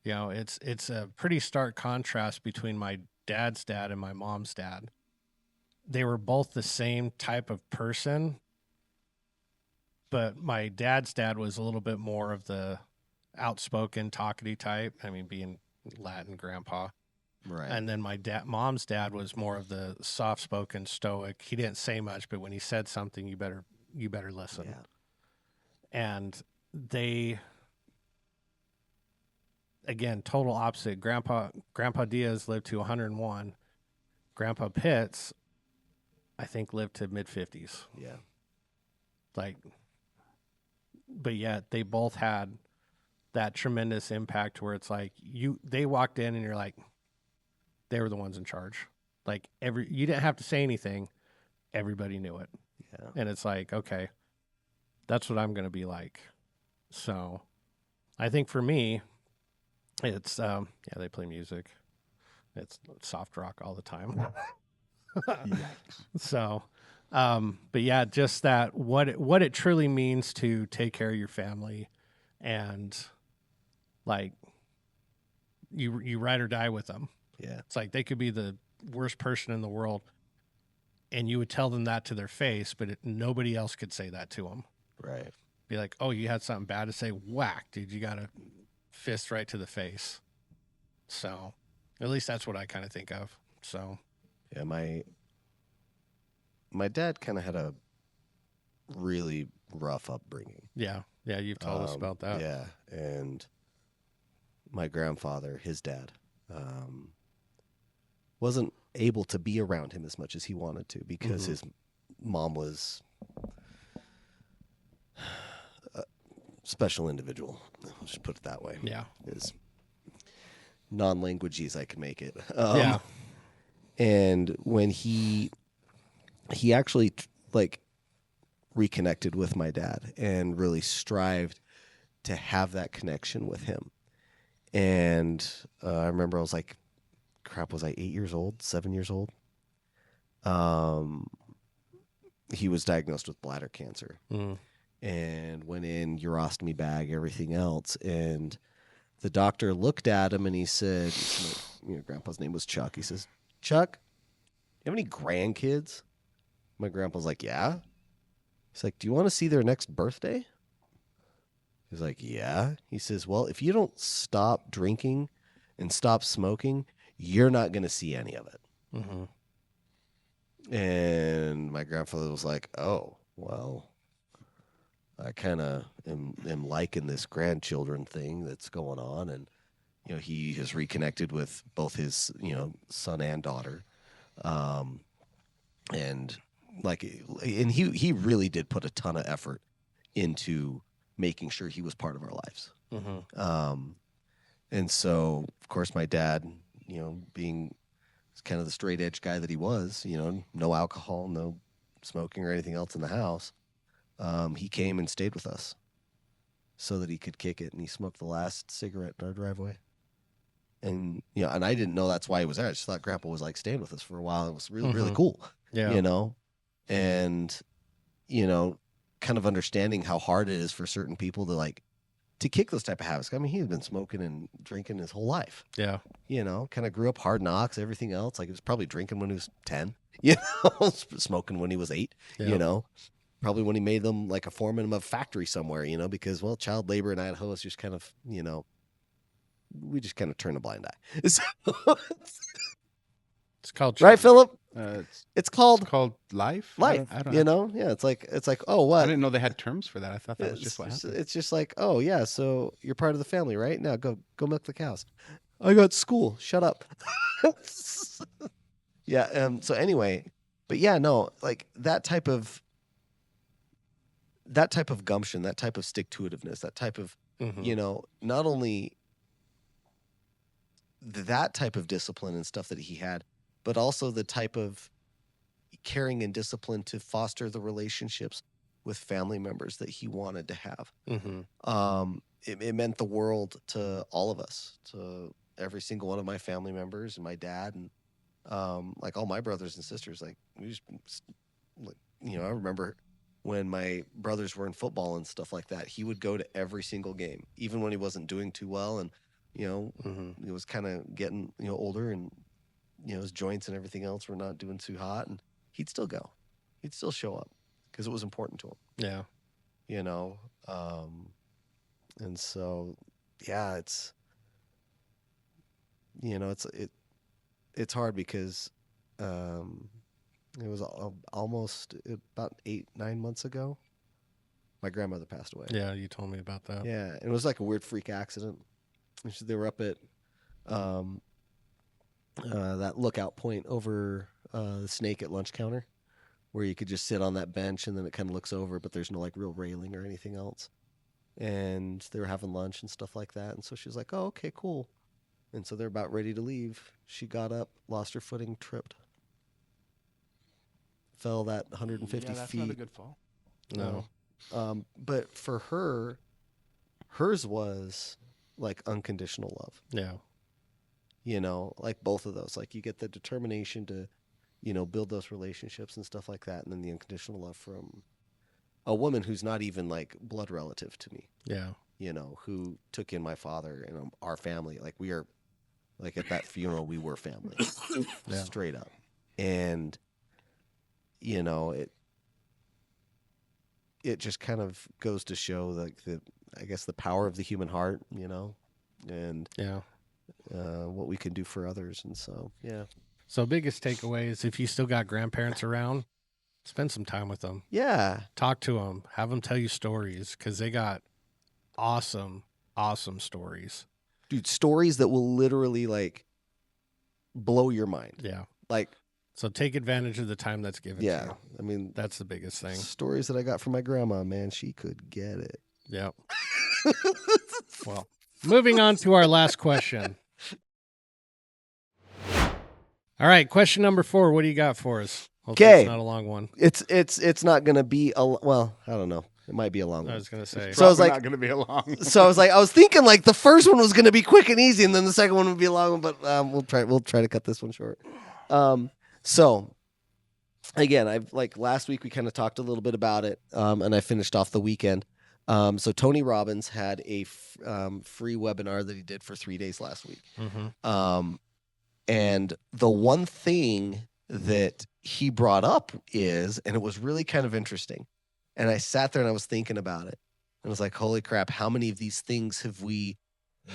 It's a pretty stark contrast between my dad's dad and my mom's dad. They were both the same type of person, but my dad's dad was a little bit more of the outspoken, talkative type. I mean, being Latin grandpa. Right. And then my mom's dad was more of the soft-spoken, stoic. He didn't say much, but when he said something, you better listen. Yeah. And they, again, total opposite. Grandpa Diaz lived to 101. Grandpa Pitts, I think, lived to mid-50s. Yeah. But yet they both had that tremendous impact where it's like they walked in and you're like, they were the ones in charge. Like you didn't have to say anything. Everybody knew it. Yeah. And it's like, okay, that's what I'm going to be like. So I think for me, it's, they play music. It's soft rock all the time. So, but yeah, just that, what it truly means to take care of your family, and like you ride or die with them. Yeah. It's like they could be the worst person in the world, and you would tell them that to their face, but nobody else could say that to them. Right. Be like, oh, you had something bad to say? Whack, dude, you got a fist right to the face. So at least that's what I kind of think of. So yeah, my dad kind of had a really rough upbringing. Yeah, you've told us about that. Yeah, and my grandfather, his dad, wasn't able to be around him as much as he wanted to because his mom was a special individual. I'll just put it that way. Yeah. As non-languagey as I can make it. Yeah. And when he actually reconnected with my dad and really strived to have that connection with him. And I remember I was like, was I 8 years old, 7 years old? He was diagnosed with bladder cancer and went in, urostomy bag, everything else. And the doctor looked at him and he said, grandpa's name was Chuck. He says, Chuck, do you have any grandkids? My grandpa's like, yeah. He's like, do you want to see their next birthday? He's like, yeah. He says, well, if you don't stop drinking and stop smoking, you're not going to see any of it. And my grandfather was like, oh, well, I kind of am liking this grandchildren thing that's going on. And, he has reconnected with both his, son and daughter. And he really did put a ton of effort into making sure he was part of our lives. And so, of course, my dad, being kind of the straight edge guy that he was, no alcohol, no smoking or anything else in the house. He came and stayed with us so that he could kick it. And he smoked the last cigarette in our driveway. And, and I didn't know that's why he was there. I just thought Grandpa was staying with us for a while. It was really, really cool. Yeah. And, kind of understanding how hard it is for certain people to kick those type of habits. I mean, he's been smoking and drinking his whole life. Yeah. Kind of grew up hard knocks, everything else. He was probably drinking when he was 10, smoking when he was 8, probably when he made them a foreman of a factory somewhere, because, well, child labor in Idaho is just kind of, we just kind of turn a blind eye. So, it's called right, Philip? It's called life. Life. I don't know. Yeah. It's like, oh, what? I didn't know they had terms for that. I thought that was just what happened. It's just like, oh yeah, so you're part of the family, right? Now go milk the cows. I got school. Shut up. Yeah. So anyway, but yeah, no, that type of gumption, that type of stick-to-itiveness, that type of, not only that type of discipline and stuff that he had, but also the type of caring and discipline to foster the relationships with family members that he wanted to have. Mm-hmm. It meant the world to all of us, to every single one of my family members and my dad and like all my brothers and sisters. Like we just, like, I remember when my brothers were in football and stuff like that, he would go to every single game, even when he wasn't doing too well. And, he was kind of getting, older and, his joints and everything else were not doing too hot. And he'd still go. He'd still show up because it was important to him. Yeah. And so, yeah, it's hard because it was almost about 8-9 months ago. My grandmother passed away. Yeah, you told me about that. Yeah, and it was like a weird freak accident. They were up at that lookout point over the Snake at lunch counter, where you could just sit on that bench and then it kind of looks over, but there's no like real railing or anything else. And they were having lunch and stuff like that. And so she was like, "Oh, okay, cool." And so they're about ready to leave. She got up, lost her footing, tripped. Fell that 150 feet. That's not a good fall. No. But for her, hers was like unconditional love. Yeah. Like both of those. Like you get the determination to, build those relationships and stuff like that. And then the unconditional love from a woman who's not even like blood relative to me. Yeah. Who took in my father and our family. Like we are, like at that funeral, we were family. Yeah. Straight up. And, it just kind of goes to show like the power of the human heart, and Yeah. What we can do for others. And so, yeah. So biggest takeaway is if you still got grandparents around, spend some time with them. Yeah. Talk to them. Have them tell you stories because they got awesome, awesome stories. Dude, stories that will literally like blow your mind. Yeah. Like, so take advantage of the time that's given to you. I mean, that's the biggest thing. Stories that I got from my grandma, man, she could get it. Yep. Well, moving on to our last question. All right, question number 4. What do you got for us? Okay, it's not a long one. It's not gonna be a well. I don't know. It might be a long one. I was gonna say. So I was like, not gonna be a long. So I was thinking like the first one was gonna be quick and easy, and then the second one would be a long one. But we'll try to cut this one short. So again, I've like last week we kind of talked a little bit about it, and I finished off the weekend. So Tony Robbins had a free webinar that he did for 3 days last week. Mm-hmm. And the one thing that he brought up is, and it was really kind of interesting, and I sat there and I was thinking about it, and I was like, holy crap, how many of these things have we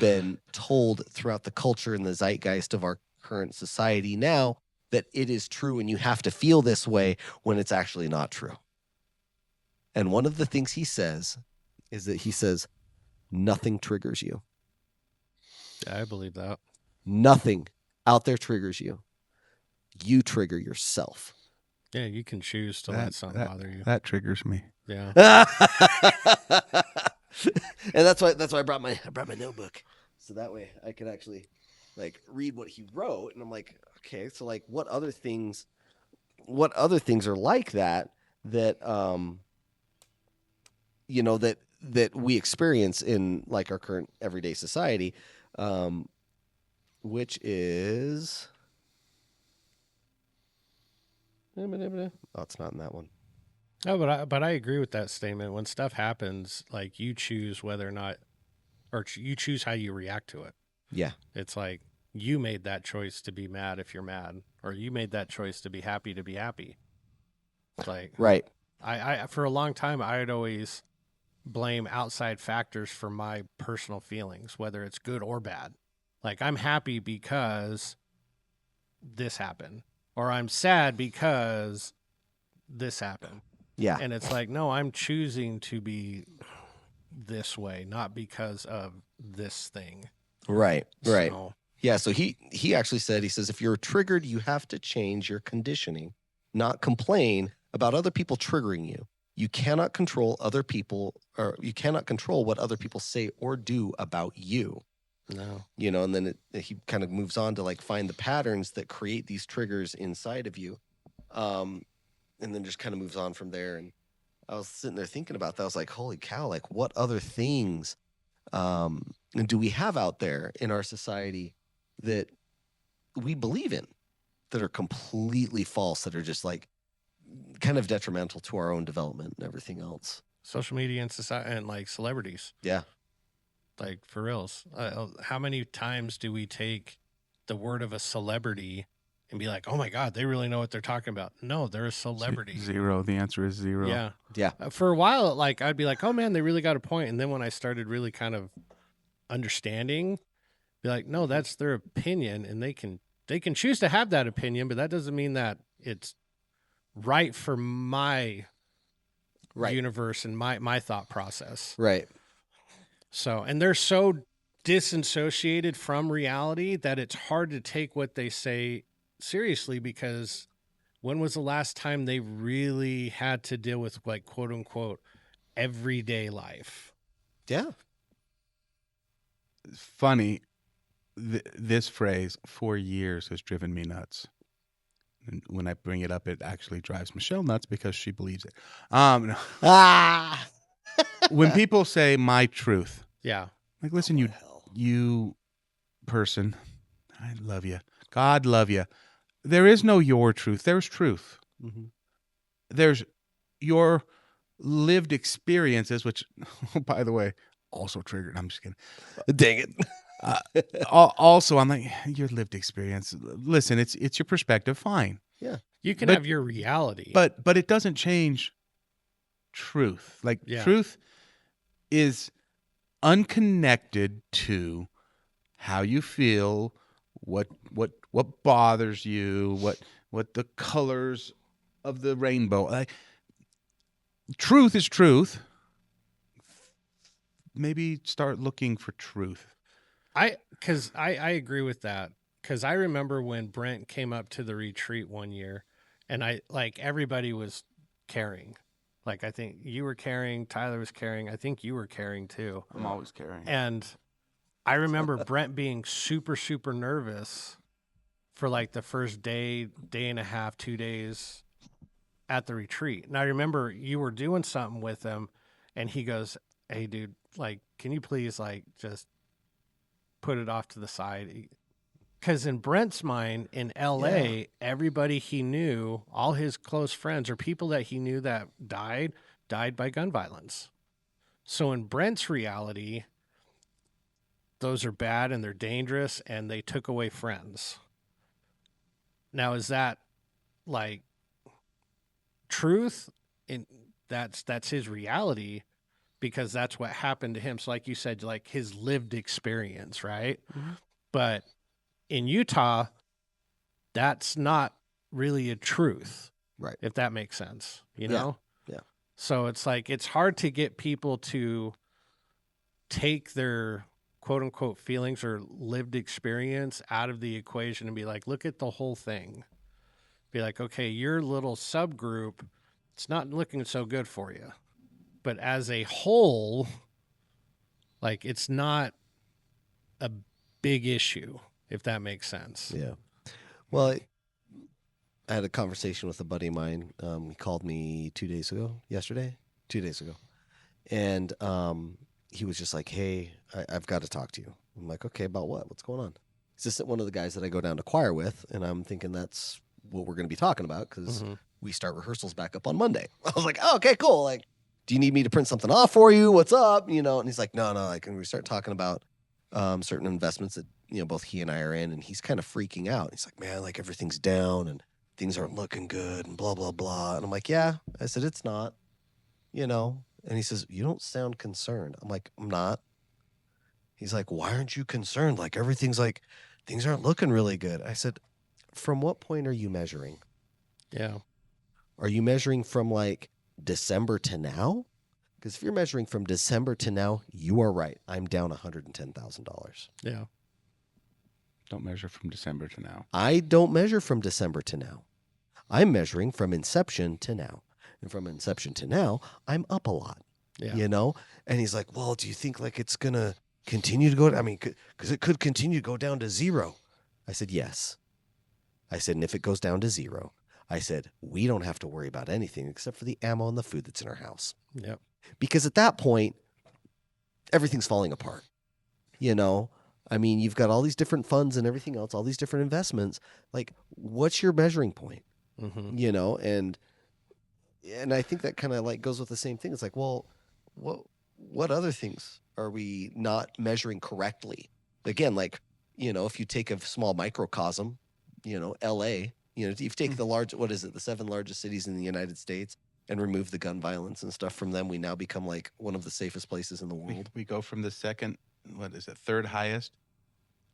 been told throughout the culture and the zeitgeist of our current society now that it is true and you have to feel this way when it's actually not true? And one of the things he says is that he says, nothing triggers you. Yeah, I believe that. Nothing out there triggers you. You trigger yourself. Yeah, you can choose to let something bother you. That triggers me. Yeah. And that's why I brought my notebook. So that way I could actually like read what he wrote, and I'm like, okay, so like what other things are like that that we experience in like our current everyday society, which is oh, it's not in that one. No, but I agree with that statement. When stuff happens, like you choose whether or not, or you choose how you react to it. Yeah. It's like you made that choice to be mad if you're mad, or you made that choice to be happy. It's like, right. I for a long time, I'd always blame outside factors for my personal feelings, whether it's good or bad. Like I'm happy because this happened, or I'm sad because this happened. Yeah. And it's like, no, I'm choosing to be this way, not because of this thing. Right. Right. So, yeah. So he actually said, he says, if you're triggered, you have to change your conditioning, not complain about other people triggering you. You cannot control other people, or you cannot control what other people say or do about you. no. And then he kind of moves on to like find the patterns that create these triggers inside of you. And then just kind of moves on from there. And I was sitting there thinking about that. I was like, holy cow, like what other things do we have out there in our society that we believe in that are completely false, that are just like kind of detrimental to our own development and everything else? Social media and society and like celebrities. Yeah. Like for reals. How many times do we take the word of a celebrity and be like, oh my God, they really know what they're talking about? No, they're a celebrity. Zero. The answer is zero. Yeah. Yeah. For a while, like I'd be like, oh man, they really got a point. And then when I started really kind of understanding, be like, no, that's their opinion, and they can choose to have that opinion, but that doesn't mean that it's right for my universe and my thought process. Right. So, and they're so disassociated from reality that it's hard to take what they say seriously, because when was the last time they really had to deal with like quote unquote everyday life? Yeah. It's funny. This phrase for years has driven me nuts. And when I bring it up, it actually drives Michelle nuts because she believes it. When people say my truth, yeah, like, listen, you person, I love you. God love you. There is no your truth. There's truth. Mm-hmm. There's your lived experiences, which, by the way, also triggered. I'm just kidding. Dang it. Also, I'm like, your lived experience. Listen, it's your perspective. Fine. Yeah. you can have your reality, But it doesn't change truth. Like truth is unconnected to how you feel, what bothers you, what the colors of the rainbow. Like, truth is truth. Maybe start looking for truth. I agree with that, because I remember when Brent came up to the retreat one year, and everybody was caring. Like, I think you were caring, Tyler was caring, I think you were caring too. I'm always caring. And I remember Brent being super, super nervous for like the first day and a half, 2 days at the retreat. And I remember you were doing something with him, and he goes, hey dude, like, can you please like just put it off to the side? Because in Brent's mind, in LA, everybody he knew, all his close friends or people that he knew that died by gun violence. So in Brent's reality, those are bad and they're dangerous, and they took away friends. Now, is that like truth? That's his reality, because that's what happened to him. So like you said, like his lived experience, right? Mm-hmm. But in Utah, that's not really a truth. Right. If that makes sense, you know? Yeah. So it's like, it's hard to get people to take their quote unquote feelings or lived experience out of the equation and be like, look at the whole thing. Be like, okay, your little subgroup, it's not looking so good for you. But as a whole, like, it's not a big issue, if that makes sense. Yeah. Well, I had a conversation with a buddy of mine. He called me 2 days ago, 2 days ago. And he was just like, hey, I've got to talk to you. I'm like, okay, about what? What's going on? He's just one of the guys that I go down to choir with, and I'm thinking that's what we're going to be talking about, because we start rehearsals back up on Monday. I was like, oh, okay, cool. Like, do you need me to print something off for you? What's up? You know, and he's like, no. Like, and we start talking about certain investments that, you know, both he and I are in, and he's kind of freaking out. He's like, man, like everything's down and things aren't looking good and blah, blah, blah. And I'm like, yeah. I said, it's not, you know. And he says, you don't sound concerned. I'm like, I'm not. He's like, why aren't you concerned? Like, everything's like, things aren't looking really good. I said, from what point are you measuring? Yeah. Are you measuring from like December to now? Because if you're measuring from December to now, you are right. I'm down $110,000. Yeah. Don't measure from December to now. I don't measure from December to now. I'm measuring from inception to now. And from inception to now, I'm up a lot. Yeah. You know? And he's like, well, do you think like it's going to continue to go? I mean, because it could continue to go down to zero. I said, yes. I said, and if it goes down to zero, I said, we don't have to worry about anything except for the ammo and the food that's in our house. Yep. Because at that point, everything's falling apart. You know, I mean, you've got all these different funds and everything else, all these different investments. Like, what's your measuring point? Mm-hmm. You know, and I think that kind of like goes with the same thing. It's like, well, what other things are we not measuring correctly? Again, like, you know, if you take a small microcosm, you know, LA, you know, if you take the 7 largest cities in the United States and remove the gun violence and stuff from them, we now become like one of the safest places in the world. We go from the third highest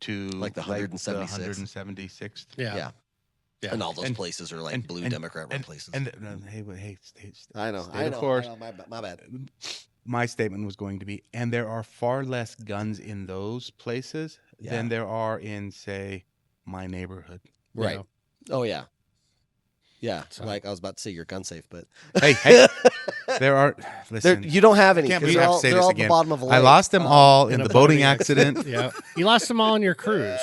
to like the 176th. 176th. Yeah. And all those places are like blue Democrat-run places. Hey, I know. Of course. My bad. My statement was going to be, and there are far less guns in those places than there are in, say, my neighborhood. Right. know? Oh, yeah. Yeah. So- Like I was about to say you're gun safe, but Hey, there are. Listen, you don't have any. can't 'cause believe I have to say they're this all at again. the bottom of a lake. I lost them all in in a the boating boating accident. Yeah. You lost them all on your cruise.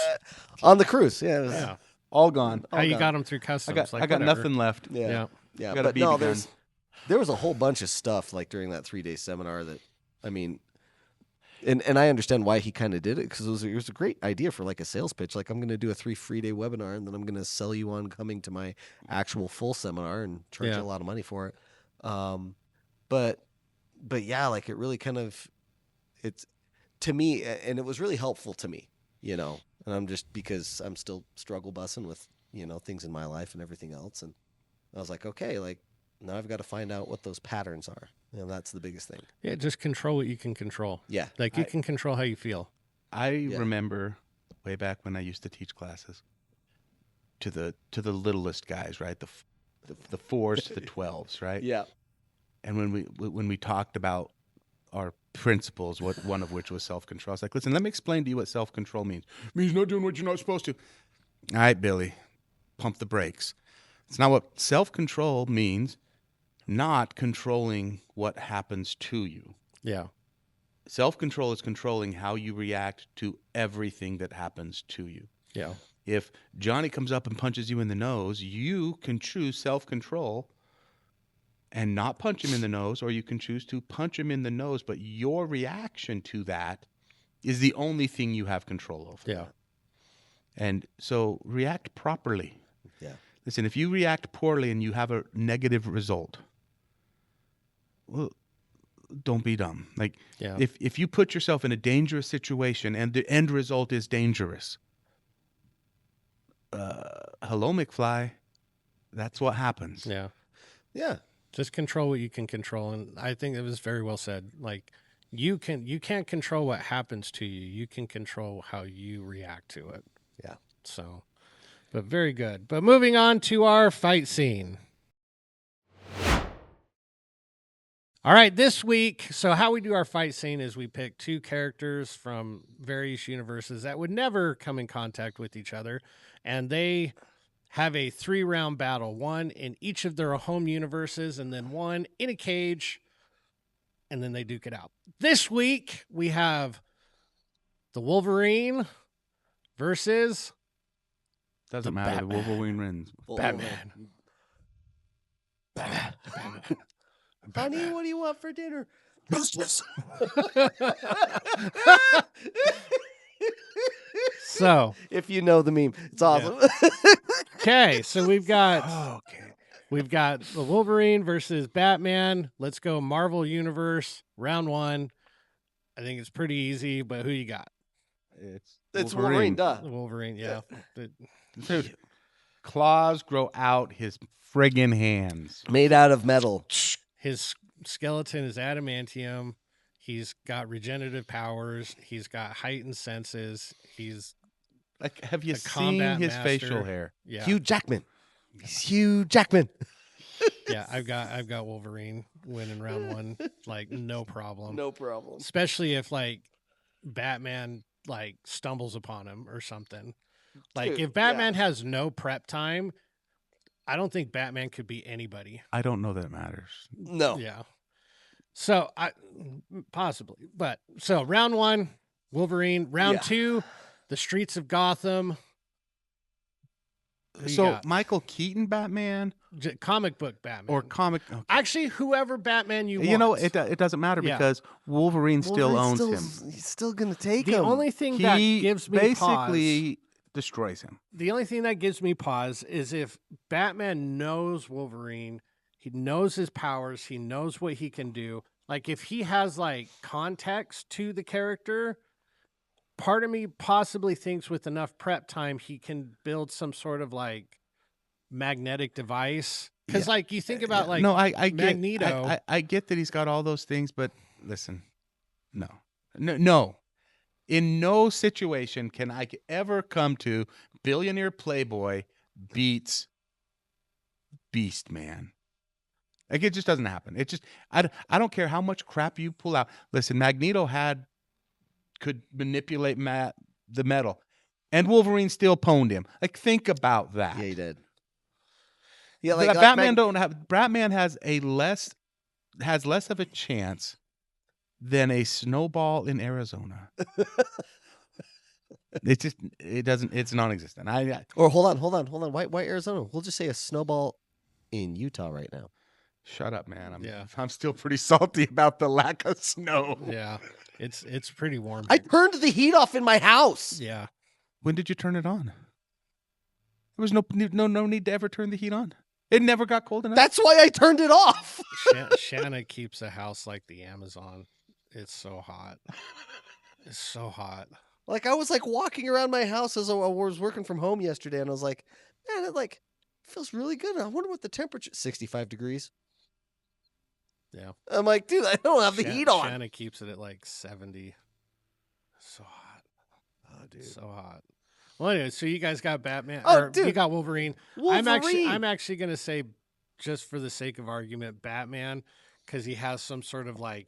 On the cruise. Yeah. Yeah. All gone. How you gone. got them through I customs? got whatever. nothing left. Yeah. Yeah. Yeah. Got a But BB no, gun. there was a whole bunch of stuff like during that 3-day seminar that, I mean, and I understand why he kind of did it, because it was a great idea for like a sales pitch. Like, I'm going to do a 3 free day webinar, and then I'm going to sell you on coming to my actual full seminar and charge you a lot of money for it. But yeah, like it really kind of, it's to me, and it was really helpful to me, you know, and I'm just, because I'm still struggle bussing with, you know, things in my life and everything else. And I was like, okay, like now I've got to find out what those patterns are. You know, that's the biggest thing. Yeah. Just control what you can control. Yeah. Like you can control how you feel. I remember way back when I used to teach classes to the littlest guys, right? The 4s to the 12s, right? Yeah. And when we talked about our principles, one of which was self-control, I was like, listen, let me explain to you what self-control means. It means not doing what you're not supposed to. All right, Billy, pump the brakes. It's not what self-control means. Not controlling what happens to you. Yeah. Self-control is controlling how you react to everything that happens to you. Yeah. If Johnny comes up and punches you in the nose, you can choose self-control and not punch him in the nose, or you can choose to punch him in the nose, but your reaction to that is the only thing you have control over. Yeah. And so react properly. Yeah. Listen, if you react poorly and you have a negative result, well, don't be dumb. Like, Yeah. if you put yourself in a dangerous situation and the end result is dangerous, hello, McFly, that's what happens. Yeah. Yeah. Just control what you can control. And I think it was very well said. Like you can't control what happens to you. You can control how you react to it. Yeah. So, but very good. But moving on to our fight scene. All right, this week, so how we do our fight scene is we pick 2 characters from various universes that would never come in contact with each other, and they have a 3-round battle, 1 in each of their home universes, and then 1 in a cage, and then they duke it out. This week, we have the Wolverine versus Doesn't The matter. Batman. The Wolverine wins. Batman. Honey, what do you want for dinner? So, If you know the meme, it's awesome. okay, so we've got the Wolverine versus Batman. Let's go Marvel Universe, round 1. I think it's pretty easy, but who you got? It's Wolverine, duh. The Wolverine, yeah. Dude, claws grow out his friggin' hands. Made out of metal. His skeleton is adamantium. He's got regenerative powers. He's got heightened senses. He's Like, have you A seen combat his master. facial hair? yeah, Hugh Jackman. He's Hugh Jackman. yeah. I've got Wolverine winning round 1, like no problem. No problem. Especially if like Batman like stumbles upon him or something. Like Dude, if Batman has no prep time, I don't think Batman could beat anybody. I don't know that it matters. No. Yeah. So I possibly, but so round 1, Wolverine. Round Yeah. 2, the streets of Gotham. So Michael Keaton Batman comic book Batman or comic? Okay. Actually, whoever Batman you want. You know, it doesn't matter because Wolverine still owns him. He's still gonna take the him. only thing that gives me basically destroys him. The only thing that gives me pause is if Batman knows Wolverine, he knows his powers, he knows what he can do. Like if he has like context to the character, part of me possibly thinks with enough prep time he can build some sort of like magnetic device. Because like you think about like I Magneto. I get that he's got all those things, but listen, no. In no situation can I ever come to billionaire playboy beats Beast Man. Like it just doesn't happen. It just I don't care how much crap you pull out. Listen, Magneto could manipulate the metal, and Wolverine still pwned him. Like think about that. Yeah, he did. Yeah, like Batman has less of a chance than a snowball in Arizona. It's non-existent. Or hold on. Why Arizona? We'll just say a snowball in Utah right now. Shut up, man. I'm still pretty salty about the lack of snow. Yeah. It's pretty warm. I turned the heat off in my house. Yeah. When did you turn it on? There was no need to ever turn the heat on. It never got cold enough. That's why I turned it off. Shanna keeps a house like the Amazon. It's so hot. It's so hot. Like I was like walking around my house as I was working from home yesterday, and I was like, man, it like feels really good. I wonder what the temperature. 65 degrees. Yeah. I'm like, dude, I don't have the heat on. Shanna keeps it at like 70. So hot. Oh, dude. So hot. Well, anyway, so you guys got Batman. Oh, dude. You got Wolverine. Wolverine. I'm actually going to say, just for the sake of argument, Batman, because he has some sort of like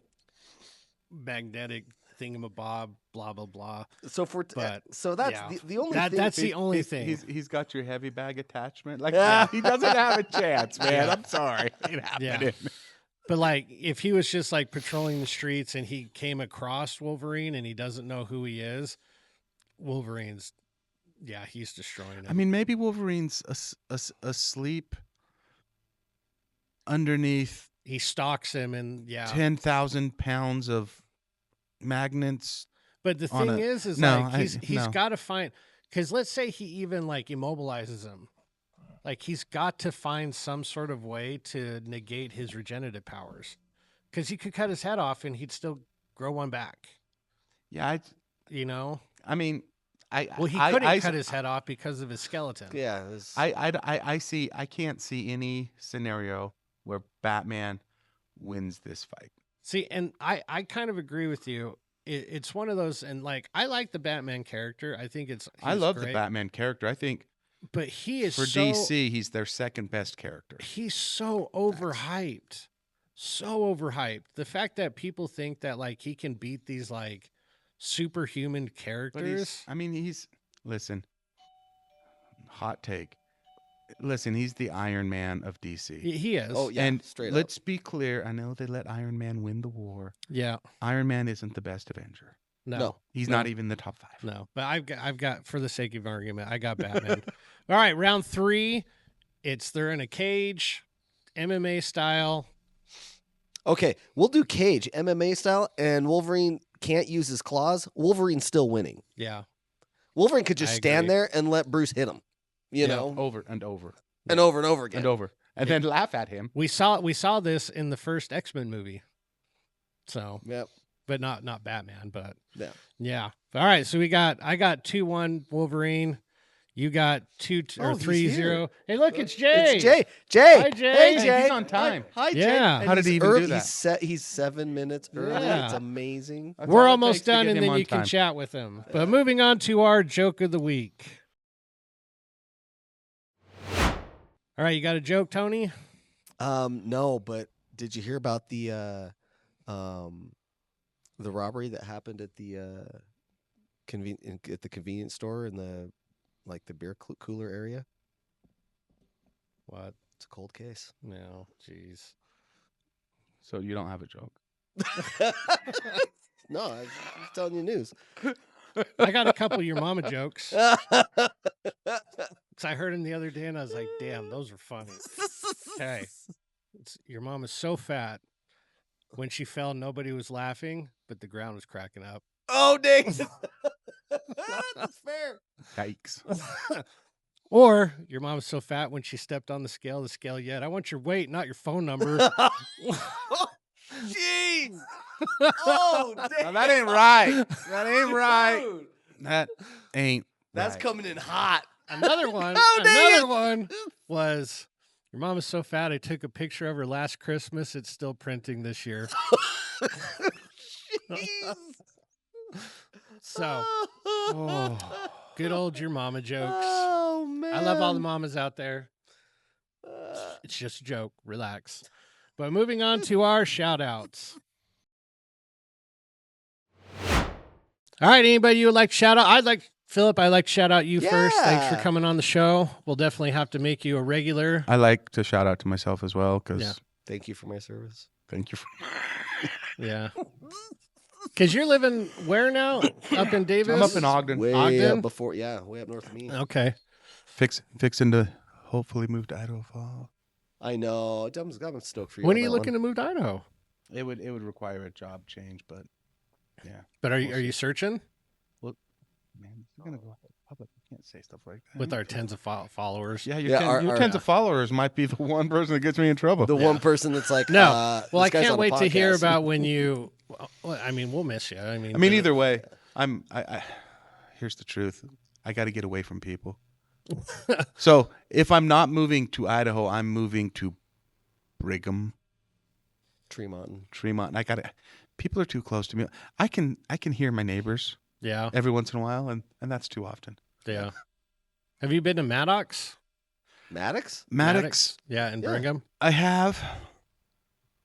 magnetic thingamabob, blah blah blah. So that's yeah. the only thing. That's the only thing. He's got your heavy bag attachment. Like he doesn't have a chance, man. Yeah. I'm sorry. It happened. Yeah. But like, if he was just like patrolling the streets and he came across Wolverine and he doesn't know who he is, Wolverine's, yeah, he's destroying him. I mean, maybe Wolverine's asleep underneath. He stalks him and 10,000 pounds of magnets. But the thing is he's got to find, because let's say he even like immobilizes him. Like he's got to find some sort of way to negate his regenerative powers, because he could cut his head off and he'd still grow one back. Yeah, I mean, he couldn't cut his head off because of his skeleton. Yeah, I can't see any scenario where Batman wins this fight. See, and I kind of agree with you. It's one of those, and like I like the Batman character. I think I love the Batman character. I think. But he is DC, he's their second best character. He's so overhyped. So overhyped. The fact that people think that like he can beat these like superhuman characters. Listen, hot take. Listen, he's the Iron Man of DC. He is. Oh, yeah. And straight let's be clear. I know they let Iron Man win the war. Yeah. Iron Man isn't the best Avenger. No. He's not even the top 5. No. But I've got, for the sake of argument, I got Batman. All right, round 3. They're in a cage, MMA style. Okay, we'll do cage, MMA style, and Wolverine can't use his claws. Wolverine's still winning. Yeah. Wolverine could just stand there and let Bruce hit him. You know? Over and over. And over and over again. And over. And then laugh at him. We saw this in the first X-Men movie. So, yep. But not Batman, but yeah. All right, so I got 2-1 Wolverine. You got 3-0. Hey, look, it's Jay. It's Jay. Hi, Jay. Hey, Jay. He's on time. Hi, Jay. Yeah. How did he even do that? He's 7 minutes early. Yeah. It's amazing. We're almost done, and then you can chat with him. But moving on to our joke of the week. All right, you got a joke, Tony? No, but did you hear about the robbery that happened at the convenience store in the beer cooler area? What? It's a cold case. No, jeez. So you don't have a joke? No, I'm telling you news. I got a couple of your mama jokes. 'Cause I heard him the other day, and I was like, damn, those are funny. Hey, your mom is so fat. When she fell, nobody was laughing, but the ground was cracking up. Oh, dang. That's fair. Yikes. Or your mom was so fat when she stepped on the scale yet. I want your weight, not your phone number. Jeez. Oh, damn. Now, that ain't right. That ain't right. Dude, That ain't that's right. coming in hot. Another one. Oh, dang Another it. one was your mom is so fat. I took a picture of her last Christmas. It's still printing this year. Jeez. So, good old your mama jokes. Oh, man. I love all the mamas out there. It's just a joke. Relax. But moving on to our shout outs. All right. Anybody you would like to shout out? Philip, I'd like to shout out you first. Thanks for Yeah. coming on the show. We'll definitely have to make you a regular. I like to shout out to myself as well because Yeah. Thank you for my service. thank you for. Yeah. Because you're living where now? Up in Davis? I'm up in Ogden. Way Ogden? up before, way up north of me. Okay. Fixing to hopefully move to Idaho Fall. I know. I'm stoked for you. When on are you that looking one. to move to Idaho? It would require a job change, but yeah. But are you searching Man, you're gonna go out in public. You can't say stuff like that. with our tens of followers? Yeah, Yeah, your our- tens of followers might be the one person that gets me in trouble. The one person that's like, No. this Well, I guy's can't on a wait to hear podcast. about when you. Well, I mean, we'll miss you. I mean, either way, I here's the truth. I got to get away from people. So if I'm not moving to Idaho, I'm moving to Brigham, Tremont. Tremont. People are too close to me. I can hear my neighbors Yeah. every once in a while, and that's too often. Yeah. Have you been to Maddox? Maddox? Maddox, Yeah, in Yeah. Brigham. I have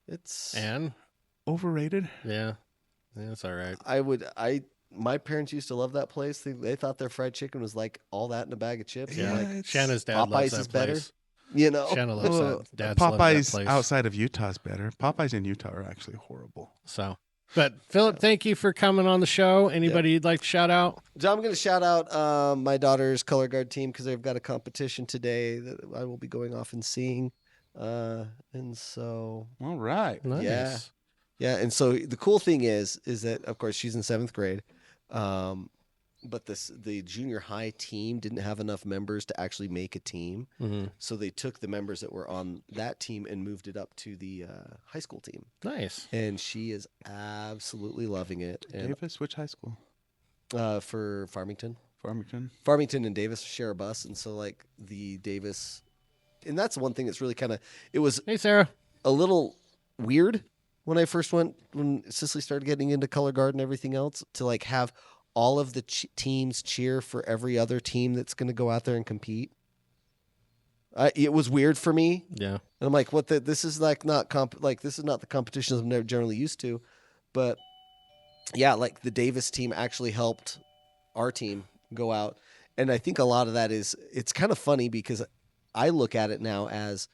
It's. And overrated. yeah, it's all right. My parents used to love that place. They thought their fried chicken was like all that in a bag of chips. Yeah, Like, it's- Shanna's dad loves Popeyes that is better. place. you know. Shanna loves Well, that. Dad's loves that Popeyes place. outside of Utah is better. Popeyes in Utah are actually horrible. So, but Philip, thank you for coming on the show. Anybody you'd like to shout out? So I'm going to shout out my daughter's color guard team because they've got a competition today that I will be going off and seeing. And so, All right. Nice. yeah. And so the cool thing is that, of course, she's in 7th grade. But the junior high team didn't have enough members to actually make a team. Mhm. So they took the members that were on that team and moved it up to the high school team. Nice. And she is absolutely loving it. And Davis, which high school? for Farmington. Farmington. And Davis share a bus. And so like the Davis, and that's one thing that's really it was Hey, Sarah. a little weird when I first went, when Cicely started getting into color guard and everything else, to like have all of the teams cheer for every other team that's going to go out there and compete. It was weird for me. Yeah. And I'm like, this is like not this is not the competitions I'm never generally used to. But yeah, like the Davis team actually helped our team go out. And I think a lot of that it's kind of funny because I look at it now as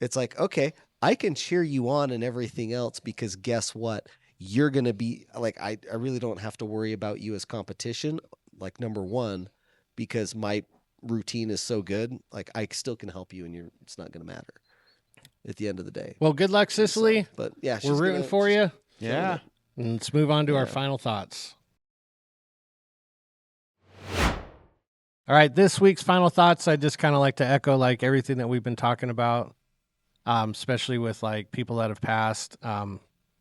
it's like, okay, I can cheer you on and everything else because guess what? You're going to be like, I really don't have to worry about you as competition. Like number one, because my routine is so good, like I still can help you and it's not going to matter at the end of the day. Well, good luck, Cicely. So, but yeah, We're rooting for you. Yeah. And let's move on to our Yeah. final thoughts. All right, this week's final thoughts, I just kind of like to echo like everything that we've been talking about, especially with like people that have passed.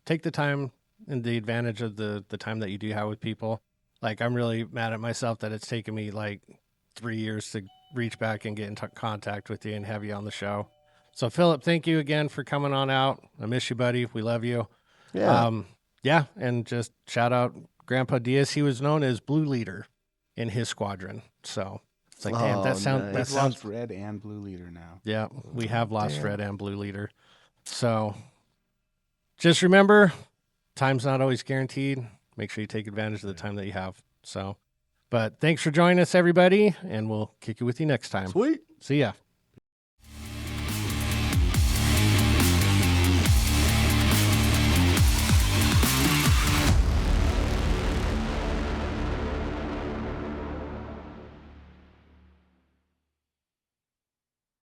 Take the time and the advantage of the time that you do have with people. Like I'm really mad at myself that it's taken me like 3 years to reach back and get in contact with you and have you on the show. So Philip, thank you again for coming on out. I miss you, buddy. We love you. Yeah. Yeah, and just shout out Grandpa Diaz. He was known as Blue Leader in his squadron. So it's like, damn, that Oh, sounds nice. that We've sounds. lost red and blue leader now. Yeah, we have lost Damn. Red and Blue Leader. So just remember, time's not always guaranteed. Make sure you take advantage of the time that you have. So, but thanks for joining us, everybody, and we'll kick it with you next time. Sweet. See ya.